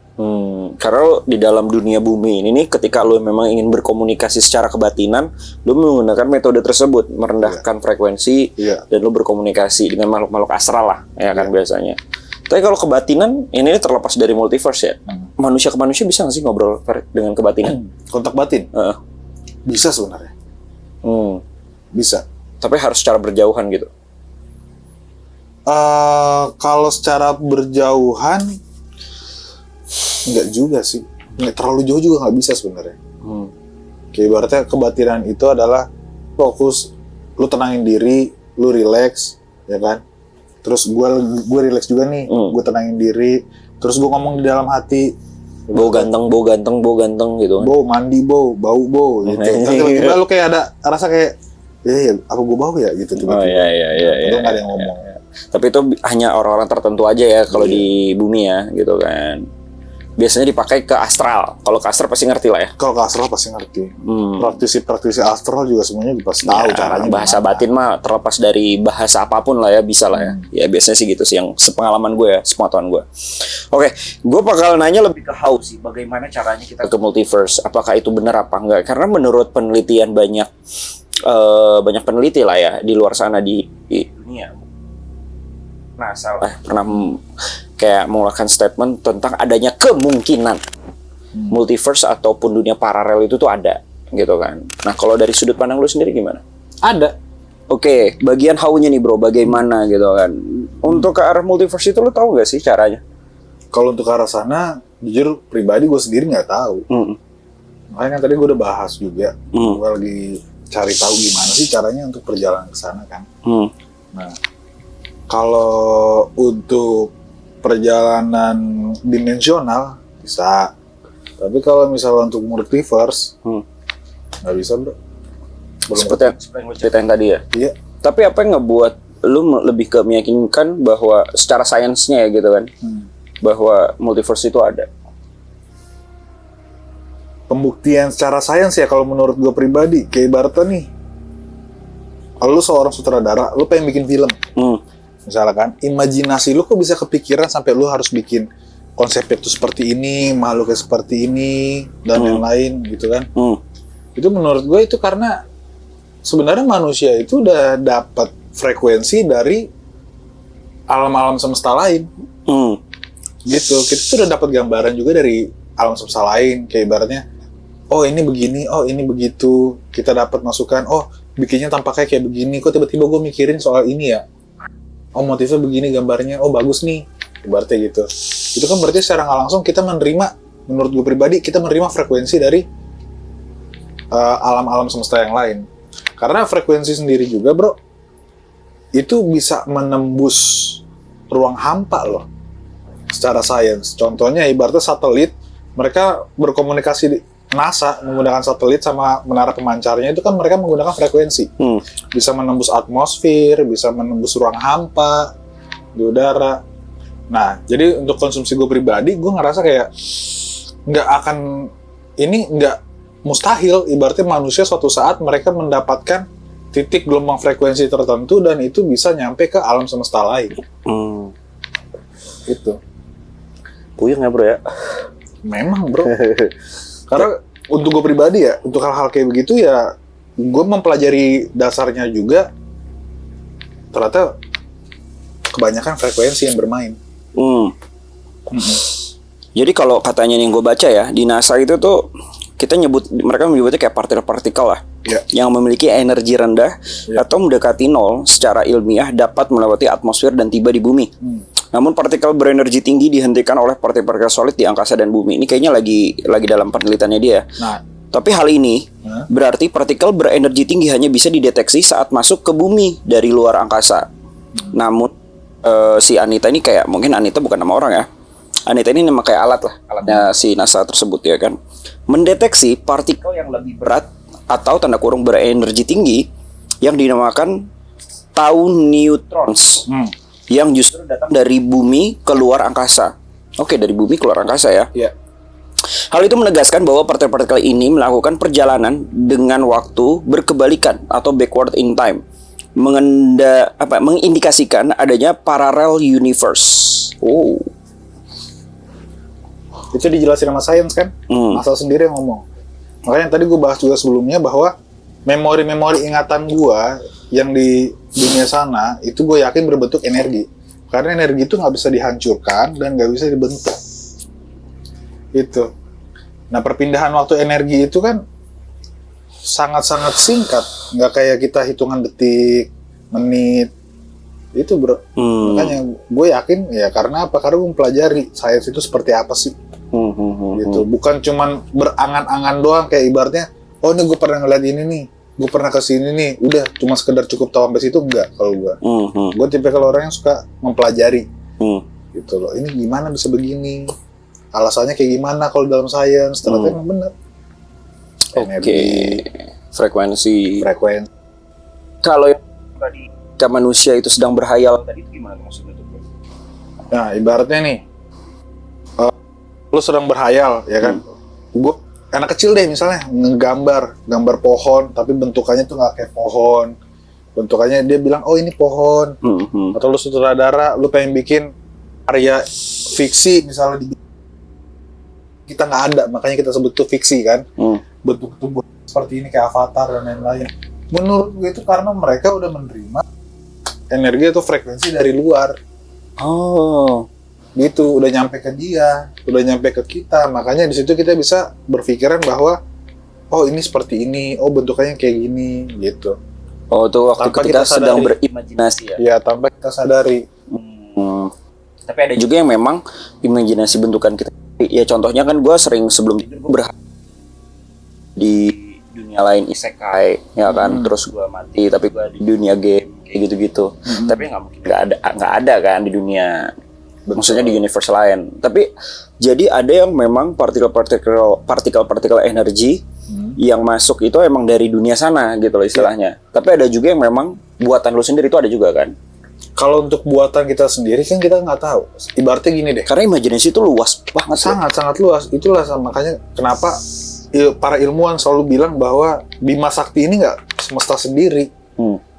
Karena di dalam dunia bumi ini nih, ketika lo memang ingin berkomunikasi secara kebatinan, lo menggunakan metode tersebut, merendahkan frekuensi, dan lo berkomunikasi dengan makhluk-makhluk astral lah, ya kan biasanya. Tapi kalau kebatinan, ini terlepas dari multiverse ya. Manusia ke manusia bisa nggak sih ngobrol dengan kebatinan? Kontak batin? Bisa sebenarnya. Bisa. Tapi harus secara berjauhan gitu. Kalau secara berjauhan, nggak juga sih. Nggak terlalu jauh juga nggak bisa sebenarnya. Kayak ibaratnya kebatinan itu adalah fokus, lu tenangin diri, lu relax, ya kan? Terus gue relax juga nih, gue tenangin diri, terus gue ngomong di dalam hati, bau ganteng gitu. Bau mandi, bau gitu. Tiba-tiba lu kayak ada rasa kayak, ya apa gue bau ya gitu tiba-tiba. Oh iya. Itu nggak ada yang ngomong. Tapi itu hanya orang-orang tertentu aja ya kalau di bumi ya, gitu kan. Biasanya dipakai ke astral. Kalau ke astral pasti ngerti lah ya. Kalau ke astral pasti ngerti. Praktisi astral juga semuanya pasti tahu caranya. Bahasa batin mah terlepas dari bahasa apapun lah ya, bisa lah ya. Ya biasanya sih gitu sih yang sepengalaman gue ya, sepengetahuan gue. Oke, gue bakal nanya lebih ke how sih, bagaimana caranya kita ke multiverse. Apakah itu benar apa enggak? Karena menurut penelitian banyak peneliti lah ya di luar sana di dunia. NASA pernah kayak mengeluarkan statement tentang adanya kemungkinan multiverse ataupun dunia paralel itu tuh ada gitu kan. Nah kalau dari sudut pandang lu sendiri gimana? Ada. Oke, bagian how-nya nih bro, bagaimana gitu kan. Untuk ke arah multiverse itu lu tahu gak sih caranya? Kalau untuk ke arah sana, jujur pribadi gue sendiri nggak tahu. Makanya kan tadi gue udah bahas juga. Gue lagi cari tahu gimana sih caranya untuk perjalanan ke sana kan. Nah, kalau untuk perjalanan dimensional bisa, tapi kalau misalnya untuk multiverse nggak bisa bro. Seperti yang lu ceritain tadi ya. Iya. Tapi apa yang ngebuat lu lebih ke meyakinkan bahwa secara sainsnya ya gitu kan, bahwa multiverse itu ada? Pembuktian secara sains ya kalau menurut gue pribadi, kayak ibaratnya nih, kalau lu seorang sutradara, lu pengen bikin film. Misalkan, imajinasi lu kok bisa kepikiran sampai lu harus bikin konsepnya itu seperti ini, makhluknya seperti ini, dan lain-lain gitu kan. Itu menurut gue itu karena sebenarnya manusia itu udah dapat frekuensi dari alam-alam semesta lain. Gitu. Kita tuh udah dapat gambaran juga dari alam semesta lain, kayak ibaratnya, oh ini begini, oh ini begitu. Kita dapat masukan, oh bikinnya tampaknya kayak begini. Kok tiba-tiba gue mikirin soal ini ya? Oh motifnya begini gambarnya, oh bagus nih. Ibaratnya gitu. Itu kan berarti secara nggak langsung kita menerima, menurut gue pribadi, kita menerima frekuensi dari alam-alam semesta yang lain. Karena frekuensi sendiri juga, bro, itu bisa menembus ruang hampa loh. Secara sains. Contohnya ibaratnya satelit, mereka berkomunikasi di NASA menggunakan satelit sama menara pemancarnya itu kan mereka menggunakan frekuensi. Bisa menembus atmosfer, bisa menembus ruang hampa di udara. Nah, jadi untuk konsumsi gue pribadi, gue ngerasa kayak nggak mustahil. Ibaratnya manusia suatu saat mereka mendapatkan titik gelombang frekuensi tertentu dan itu bisa nyampe ke alam semesta lain. Gitu. Puyeng ya bro ya. Memang bro. Karena untuk gue pribadi ya, untuk hal-hal kayak begitu ya, gue mempelajari dasarnya juga. Ternyata kebanyakan frekuensi yang bermain. Jadi kalau katanya yang gue baca ya, di NASA itu tuh mereka menyebutnya kayak partikel-partikel lah, yang memiliki energi rendah atau mendekati nol secara ilmiah dapat melewati atmosfer dan tiba di bumi. Namun partikel berenergi tinggi dihentikan oleh partikel solid di angkasa dan bumi. Ini kayaknya lagi dalam penelitiannya dia. Nah, tapi hal ini berarti partikel berenergi tinggi hanya bisa dideteksi saat masuk ke bumi dari luar angkasa. Namun si Anita ini kayak, mungkin Anita bukan nama orang ya. Anita ini nama kayak alat lah, alatnya si NASA tersebut ya kan. Mendeteksi partikel yang lebih berat atau tanda kurung berenergi tinggi yang dinamakan tau neutrons. Yang justru datang dari bumi keluar angkasa. Oke, dari bumi keluar angkasa ya. Hal itu menegaskan bahwa partikel-partikel ini melakukan perjalanan dengan waktu berkebalikan atau backward in time, mengindikasikan adanya parallel universe. Itu dijelasin sama sains kan? Asal sendiri yang ngomong. Makanya tadi gue bahas juga sebelumnya bahwa memori-memori ingatan gue yang di dunia sana itu gue yakin berbentuk energi, karena energi itu nggak bisa dihancurkan dan nggak bisa dibentuk. Itu. Nah, perpindahan waktu energi itu kan sangat-sangat singkat, nggak kayak kita hitungan detik, menit. Itu bro. Makanya gue yakin ya, karena apa? Karena gue mempelajari sains itu seperti apa sih. Gitu. Bukan cuman berangan-angan doang, kayak ibaratnya, oh ini gue pernah ngeliat ini nih, gue pernah kesini nih, udah cuma sekedar cukup tahu sampai situ. Enggak kalau gue. Gue tipe kalau orang yang suka mempelajari. Gitu loh. Ini gimana bisa begini? Alasannya kayak gimana kalau dalam sains? Ternyata emang benar. Frekuensi. Kalau yang tadi manusia itu sedang berhayal tadi itu gimana maksudnya tuh? Nah, ibaratnya nih, lu sedang berhayal ya kan? Gue anak kecil deh misalnya gambar pohon tapi bentukannya tuh nggak kayak pohon, bentukannya dia bilang oh ini pohon. Atau lu sutradara, lu pengen bikin karya fiksi misalnya, kita nggak ada, makanya kita sebut itu fiksi kan. Bentuk tubuh seperti ini kayak Avatar dan lain-lain. Menurut gue itu karena mereka udah menerima energi atau frekuensi dari luar. Gitu, udah nyampe ke dia, udah nyampe ke kita. Makanya di situ kita bisa berpikiran bahwa oh ini seperti ini, oh bentukannya kayak gini, gitu. Oh, itu waktu kita sedang berimajinasi ya? Iya, tanpa kita sadari. Tapi ada juga yang memang imajinasi bentukan kita. Ya contohnya kan gue sering sebelum tidur gue berharap di dunia lain isekai, ya kan? Terus gue mati, tapi gue di dunia game kayak gitu-gitu. Tapi nggak mungkin nggak ada kan di dunia. Maksudnya di universe lain. Tapi jadi ada yang memang partikel energi yang masuk itu emang dari dunia sana gitu loh istilahnya. Tapi ada juga yang memang buatan lu sendiri, itu ada juga kan. Kalau untuk buatan kita sendiri kan kita nggak tahu. Ibaratnya gini deh. Karena imajinasi itu luas banget. Sangat luas. Itulah makanya kenapa para ilmuwan selalu bilang bahwa Bima Sakti ini nggak semesta sendiri.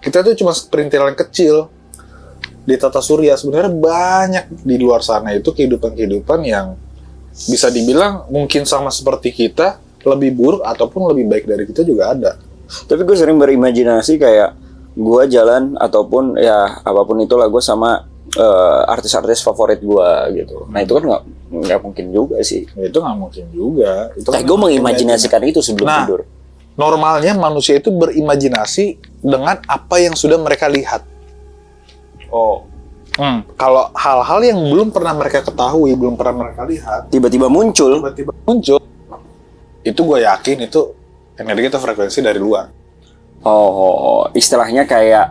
Kita tuh cuma perintilan kecil di tata surya. Sebenarnya banyak di luar sana itu kehidupan yang bisa dibilang mungkin sama seperti kita, lebih buruk ataupun lebih baik dari kita juga ada. Tapi gue sering berimajinasi kayak gue jalan ataupun ya apapun itulah, gue sama artis-artis favorit gue gitu. Nah itu kan nggak mungkin juga sih. Ya, itu nggak mungkin juga. Itu kan Gue mengimajinasikan itu sebelum tidur. Normalnya manusia itu berimajinasi dengan apa yang sudah mereka lihat. Oh. Kalau hal-hal yang belum pernah mereka ketahui, belum pernah mereka lihat, Tiba-tiba muncul, itu gue yakin itu energi atau frekuensi dari luar. Istilahnya kayak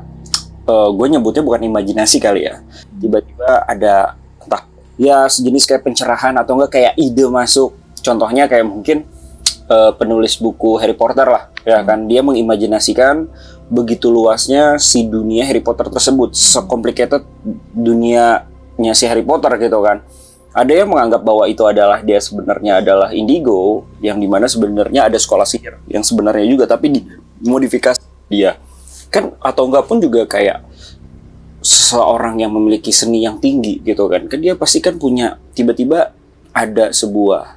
gue nyebutnya bukan imajinasi kali ya. Tiba-tiba ada entah ya sejenis kayak pencerahan atau enggak kayak ide masuk. Contohnya kayak mungkin penulis buku Harry Potter lah, ya kan, dia mengimajinasikan begitu luasnya si dunia Harry Potter tersebut, se-complicated dunianya si Harry Potter gitu kan. Ada yang menganggap bahwa itu adalah dia sebenarnya adalah indigo, yang dimana sebenarnya ada sekolah sihir yang sebenarnya juga, tapi dimodifikasi dia kan, atau enggak pun juga kayak seseorang yang memiliki seni yang tinggi gitu kan dia pasti kan punya tiba-tiba ada sebuah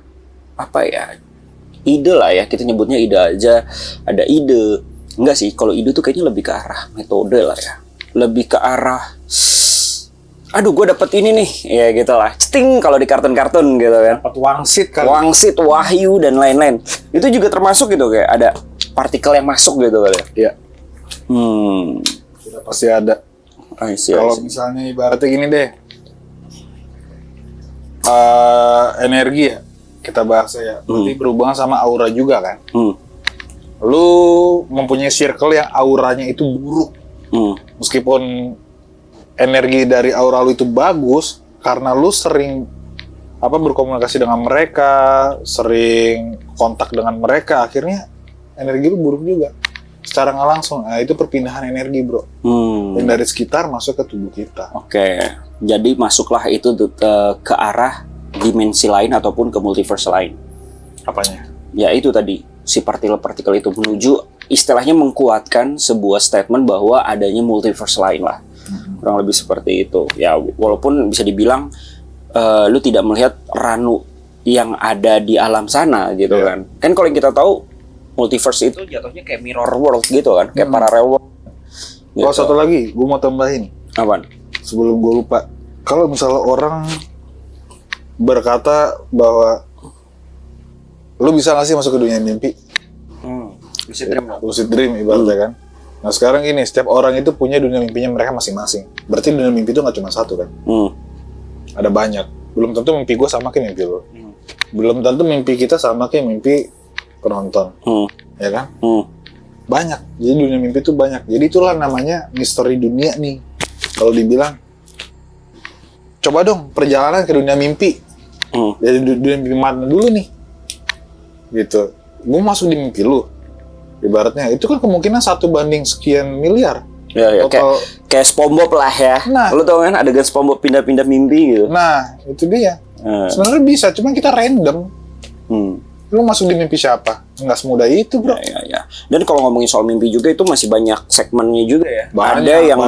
apa ya, ide lah ya, kita nyebutnya ide aja, ada ide. Enggak sih, kalau ide tuh kayaknya lebih ke arah metode lah ya, lebih ke arah aduh gue dapet ini nih ya gitu lah, ceting kalau di kartun-kartun gitu kan, Dapat wangsit kan, wangsit, wahyu dan lain-lain. Itu juga termasuk gitu, kayak ada partikel yang masuk gitu kali ya. Sudah pasti ada. Kalau misalnya ibaratnya gini deh, energi ya kita bahas ya, berarti berhubungan sama aura juga kan. Lu mempunyai circle yang auranya itu buruk, meskipun energi dari aura lu itu bagus, karena lu sering berkomunikasi dengan mereka, sering kontak dengan mereka, akhirnya energi lu buruk juga secara nggak langsung. Nah, itu perpindahan energi, bro, yang dari sekitar masuk ke tubuh kita. Oke, jadi masuklah itu ke arah dimensi lain ataupun ke multiverse lain. Apanya? Ya itu tadi, si partikel-partikel itu menuju, istilahnya mengkuatkan sebuah statement bahwa adanya multiverse lain lah. Kurang lebih seperti itu. Ya walaupun bisa dibilang lu tidak melihat Ranu yang ada di alam sana gitu kan. Kan kalau yang kita tahu multiverse itu jatuhnya kayak mirror world gitu kan, kayak parallel world. Gitu. Satu lagi, gue mau tambahin. Apaan? Sebelum gue lupa, kalau misalnya orang berkata bahwa lu bisa nggak sih masuk ke dunia mimpi? Lucid dream ibaratnya kan. Nah sekarang ini, setiap orang itu punya dunia mimpinya mereka masing-masing. Berarti dunia mimpi itu nggak cuma satu kan? Ada banyak. Belum tentu mimpi gue sama kayak mimpi lo. Belum tentu mimpi kita sama kayak mimpi penonton. Ya kan? Banyak. Jadi dunia mimpi itu banyak. Jadi itulah namanya misteri dunia nih. Kalau dibilang, coba dong perjalanan ke dunia mimpi. Dari dunia mimpi mana dulu nih? Gitu. Gue masuk di mimpi lu. Ibaratnya itu kan kemungkinan 1 banding sekian miliar. Ya, kayak SpongeBob lah ya. Nah, lu tau kan adegan SpongeBob pindah-pindah mimpi gitu. Nah, itu dia. Sebenarnya bisa, cuma kita random. Lu masuk di mimpi siapa? Nggak semudah itu, bro. Ya. Dan kalau ngomongin soal mimpi juga itu masih banyak segmennya juga ya. Ada yang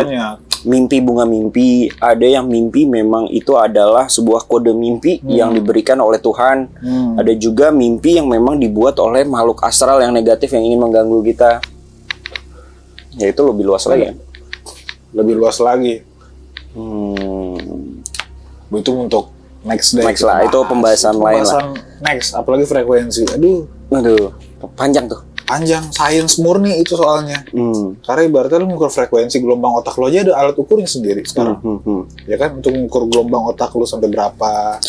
mimpi bunga mimpi, ada yang mimpi memang itu adalah sebuah kode mimpi yang diberikan oleh Tuhan. Ada juga mimpi yang memang dibuat oleh makhluk astral yang negatif yang ingin mengganggu kita. Ya itu lebih luas lagi. Lebih luas lagi. Itu untuk next day. Next lah, itu pembahasan lain lah. Next, apalagi frekuensi. Aduh, panjang tuh. Panjang, sains murni itu soalnya. Karena ibaratnya lu mengukur frekuensi gelombang otak lo aja ada alat ukurnya sendiri sekarang. Ya kan, untuk mengukur gelombang otak lu sampai berapa.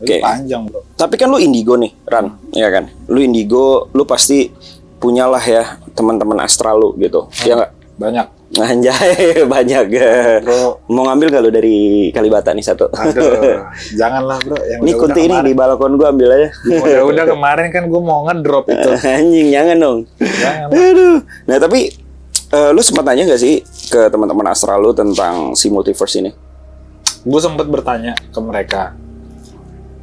Itu panjang, bro. Tapi kan lu indigo nih, Ran. Ya kan? Lu indigo, lu pasti punyalah ya teman-teman astral lu gitu. Ya nggak? Banyak. Anjay, banyak. Bro. Mau ngambil gak lu dari Kalibata nih satu? Aduh, janganlah, bro. Yang ini kunti ini di balkon gua ambil aja. Udah kemarin kan gua mau ngedrop itu. Anjing, jangan dong. Jangan. Aduh. Nah, tapi lu sempat nanya gak sih ke teman-teman astral lu tentang si multiverse ini? Gue sempat bertanya ke mereka.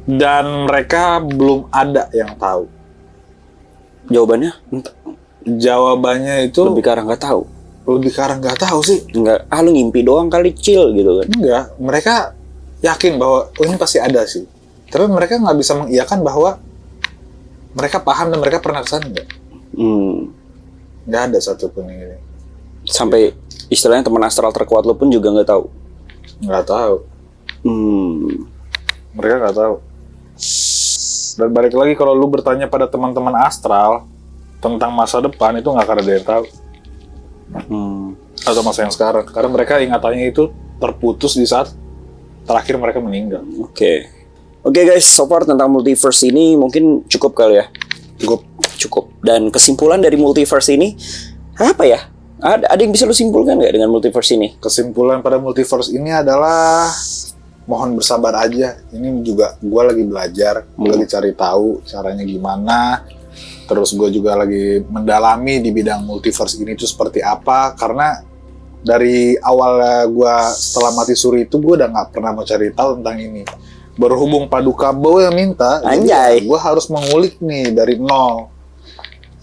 Dan mereka belum ada yang tahu. Jawabannya? Jawabannya itu lebih ke arah nggak tahu. Lebih ke arah nggak tahu sih. Enggak, lu ngimpi doang kali, chill gitu kan. Enggak, mereka yakin bahwa ini pasti ada sih. Tapi mereka nggak bisa mengiyakan bahwa mereka paham dan mereka pernah kesana nggak. Nggak ada satupun ini. Sampai istilahnya teman astral terkuat lu pun juga nggak tahu. Nggak tahu. Mereka nggak tahu. Dan balik lagi kalau lu bertanya pada teman-teman astral tentang masa depan itu nggak akan ada yang tahu. Atau masa yang sekarang. Karena mereka ingatannya itu terputus di saat terakhir mereka meninggal. Oke guys, so far tentang multiverse ini mungkin cukup kali ya. Cukup. Dan kesimpulan dari multiverse ini apa ya? Ada yang bisa lu simpulkan nggak dengan multiverse ini? Kesimpulan pada multiverse ini adalah mohon bersabar aja. Ini juga gue lagi belajar, gue lagi cari tahu caranya gimana. Terus gue juga lagi mendalami di bidang multiverse ini tuh seperti apa. Karena dari awal gue setelah mati suri itu gue udah nggak pernah mau cari tahu tentang ini. Berhubung Paduka Bowo yang minta, Anjay. gue harus mengulik nih dari nol.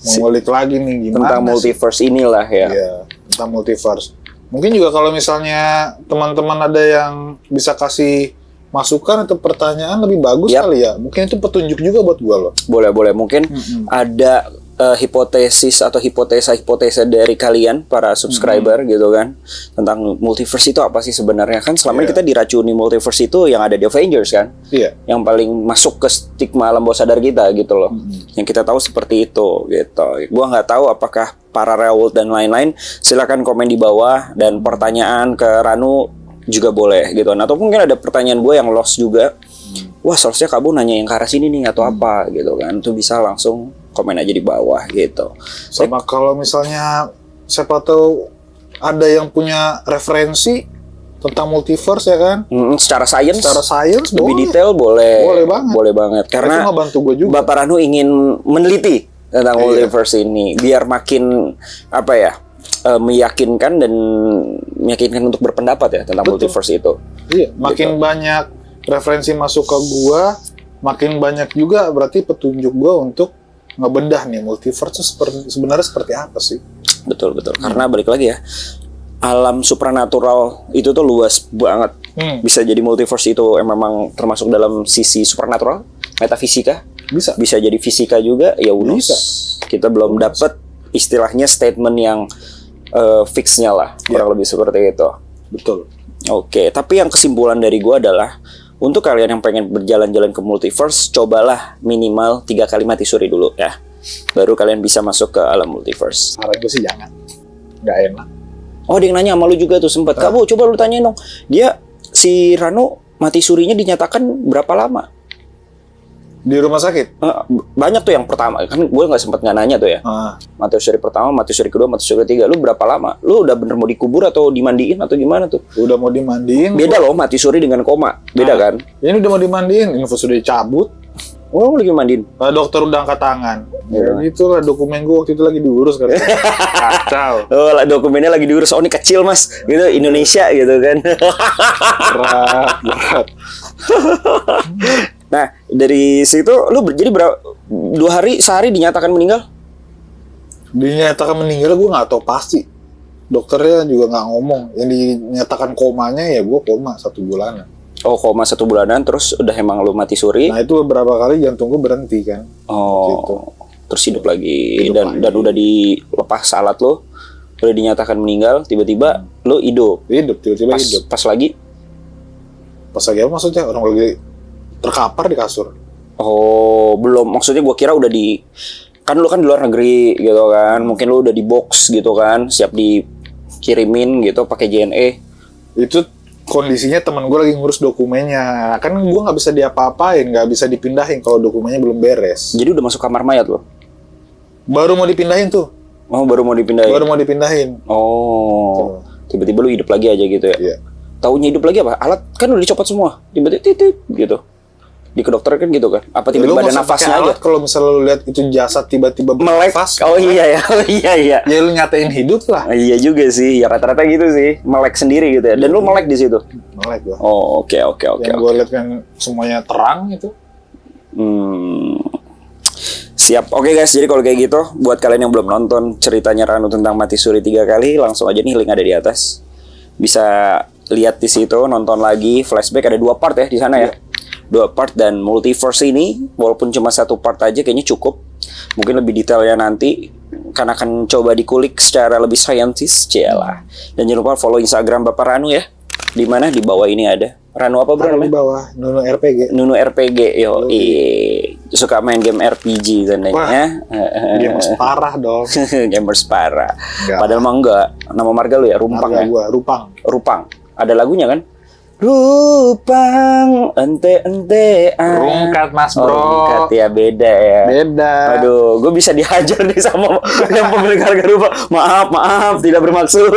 Mengulik lagi nih gimana tentang multiverse inilah ya. Iya, tentang multiverse. Mungkin juga kalau misalnya teman-teman ada yang bisa kasih masukan atau pertanyaan lebih bagus kali ya. Mungkin itu petunjuk juga buat gua loh. Boleh. Mungkin ada hipotesis atau hipotesa dari kalian para subscriber gitu kan tentang multiverse itu apa sih sebenarnya. Kan selama ini kita diracuni multiverse itu yang ada di Avengers kan. Yang paling masuk ke stigma alam bawah sadar kita gitu loh. Yang kita tahu seperti itu gitu. Gua nggak tahu apakah para Rewold dan lain-lain, silakan komen di bawah dan pertanyaan ke Ranu juga boleh gitu. Atau mungkin ada pertanyaan gue yang lost juga. Wah, seharusnya kamu nanya yang ke arah sini nih atau apa gitu kan. Itu bisa langsung komen aja di bawah gitu. Sama kalau misalnya siapa tahu ada yang punya referensi tentang multiverse ya kan. Secara sains lebih boleh. detail boleh banget. Boleh banget. Karena itu ngebantu gue juga. Bapak Ranu ingin meneliti tentang multiverse ini biar makin apa ya? Meyakinkan untuk berpendapat ya tentang multiverse itu. Iya, makin banyak referensi masuk ke gua, makin banyak juga berarti petunjuk gua untuk ngebedah nih multiverse sebenarnya seperti apa sih? Betul. Karena balik lagi ya, alam supranatural itu tuh luas banget. Bisa jadi multiverse itu memang termasuk dalam sisi supernatural, metafisika. Bisa jadi fisika juga, ya udah. Kita belum dapat istilahnya statement yang fixnya lah, kurang lebih seperti itu. Betul. Oke, tapi yang kesimpulan dari gue adalah untuk kalian yang pengen berjalan-jalan ke multiverse, cobalah minimal 3 kali mati suri dulu ya, baru kalian bisa masuk ke alam multiverse. Saran gue sih jangan, nggak enak. Oh, dia yang nanya sama lu juga tuh sempat. Kamu coba lu tanyain dong, dia si Rano mati surinya dinyatakan berapa lama? Di rumah sakit? Banyak tuh yang pertama, kan gue nggak nanya tuh ya. Mati suri pertama, mati suri kedua, mati suri ketiga. Lu berapa lama? Lu udah bener mau dikubur atau dimandiin atau gimana tuh? Udah mau dimandiin. Beda loh mati suri dengan koma, beda kan? Ini udah mau dimandiin, info sudah dicabut. Oh, lagi mandiin? Dokter udah angkat tangan. Ya itulah dokumen gue waktu itu lagi diurus kan. Kacau. Oh, dokumennya lagi diurus. Oh, ini kecil mas, gitu Indonesia gitu kan. Berat. Nah, dari situ lu jadi berapa? 2 hari, sehari dinyatakan meninggal? Dinyatakan meninggal gue nggak tahu pasti. Dokternya juga nggak ngomong. Yang dinyatakan komanya ya gue koma 1 bulanan. Oh, koma 1 bulanan, terus udah emang lu mati suri? Nah itu beberapa kali jantung gue berhenti kan. Oh, gitu. Terus hidup lagi. Dan udah dilepas alat lu, udah dinyatakan meninggal, tiba-tiba lu hidup. Tiba-tiba hidup. Pas lagi apa maksudnya? Orang lagi terkapar di kasur. Oh, belum. Maksudnya gue kira udah kan lu kan di luar negeri gitu kan. Mungkin lu udah di box gitu kan, siap dikirimin gitu pakai JNE. Itu kondisinya teman gue lagi ngurus dokumennya. Kan gue nggak bisa diapa-apain, nggak bisa dipindahin kalau dokumennya belum beres. Jadi udah masuk kamar mayat lo? Baru mau dipindahin tuh. Oh, baru mau dipindahin. Oh, tiba-tiba lu hidup lagi aja gitu ya? Iya. Taunya hidup lagi apa? Alat kan udah dicopot semua. Tiba-tiba titit gitu. Di ke dokter kan gitu kan? Apa tiba-tiba ada nafasnya aja? Kalau misalnya lu lihat itu jasad tiba-tiba melek. Oh iya ya. Ya lu nyatain hidup lah. Iya juga sih. Ya rata-rata gitu sih. Melek sendiri gitu ya. Dan lu melek di situ? Melek gua. Oh, oke. Yang gua lihat kan semuanya terang gitu. Siap. Oke guys, jadi kalau kayak gitu, buat kalian yang belum nonton ceritanya Ranu tentang mati suri 3 kali, langsung aja nih link ada di atas. Bisa lihat di situ, nonton lagi flashback, ada 2 part ya di sana ya. 2 part, dan multiverse ini walaupun cuma 1 part aja kayaknya cukup. Mungkin lebih detailnya nanti kan akan coba dikulik secara lebih saintis, celah. Dan jangan lupa follow Instagram Bapak Ranu ya. Di mana? Di bawah ini ada. Ranu apa bro Ada di namanya? bawah Nunu RPG. Nunu RPG, yo. Suka main game RPG katanya. Gamers parah dong. Gamers parah. Enggak. Padahal mah enggak. Nama marga lu ya, Rumpang Marga ya. gua Rupang. Rupang. Ada lagunya kan? Rupang, ente. Rungkat mas bro. Rungkat ya, beda ya. Beda. Aduh, gue bisa dihajar nih sama yang pemilik harga Rupang. Maaf, tidak bermaksud.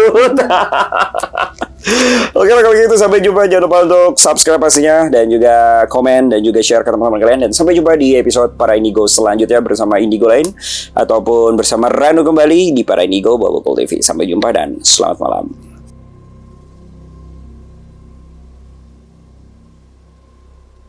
Oke lah kalau gitu, sampai jumpa. Jangan lupa untuk subscribe pastinya, dan juga komen, dan juga share ke teman-teman kalian. Dan sampai jumpa di episode Para Indigo selanjutnya bersama Indigo lain, ataupun bersama Ranu kembali di Para Indigo Bobokol TV. Sampai jumpa dan selamat malam.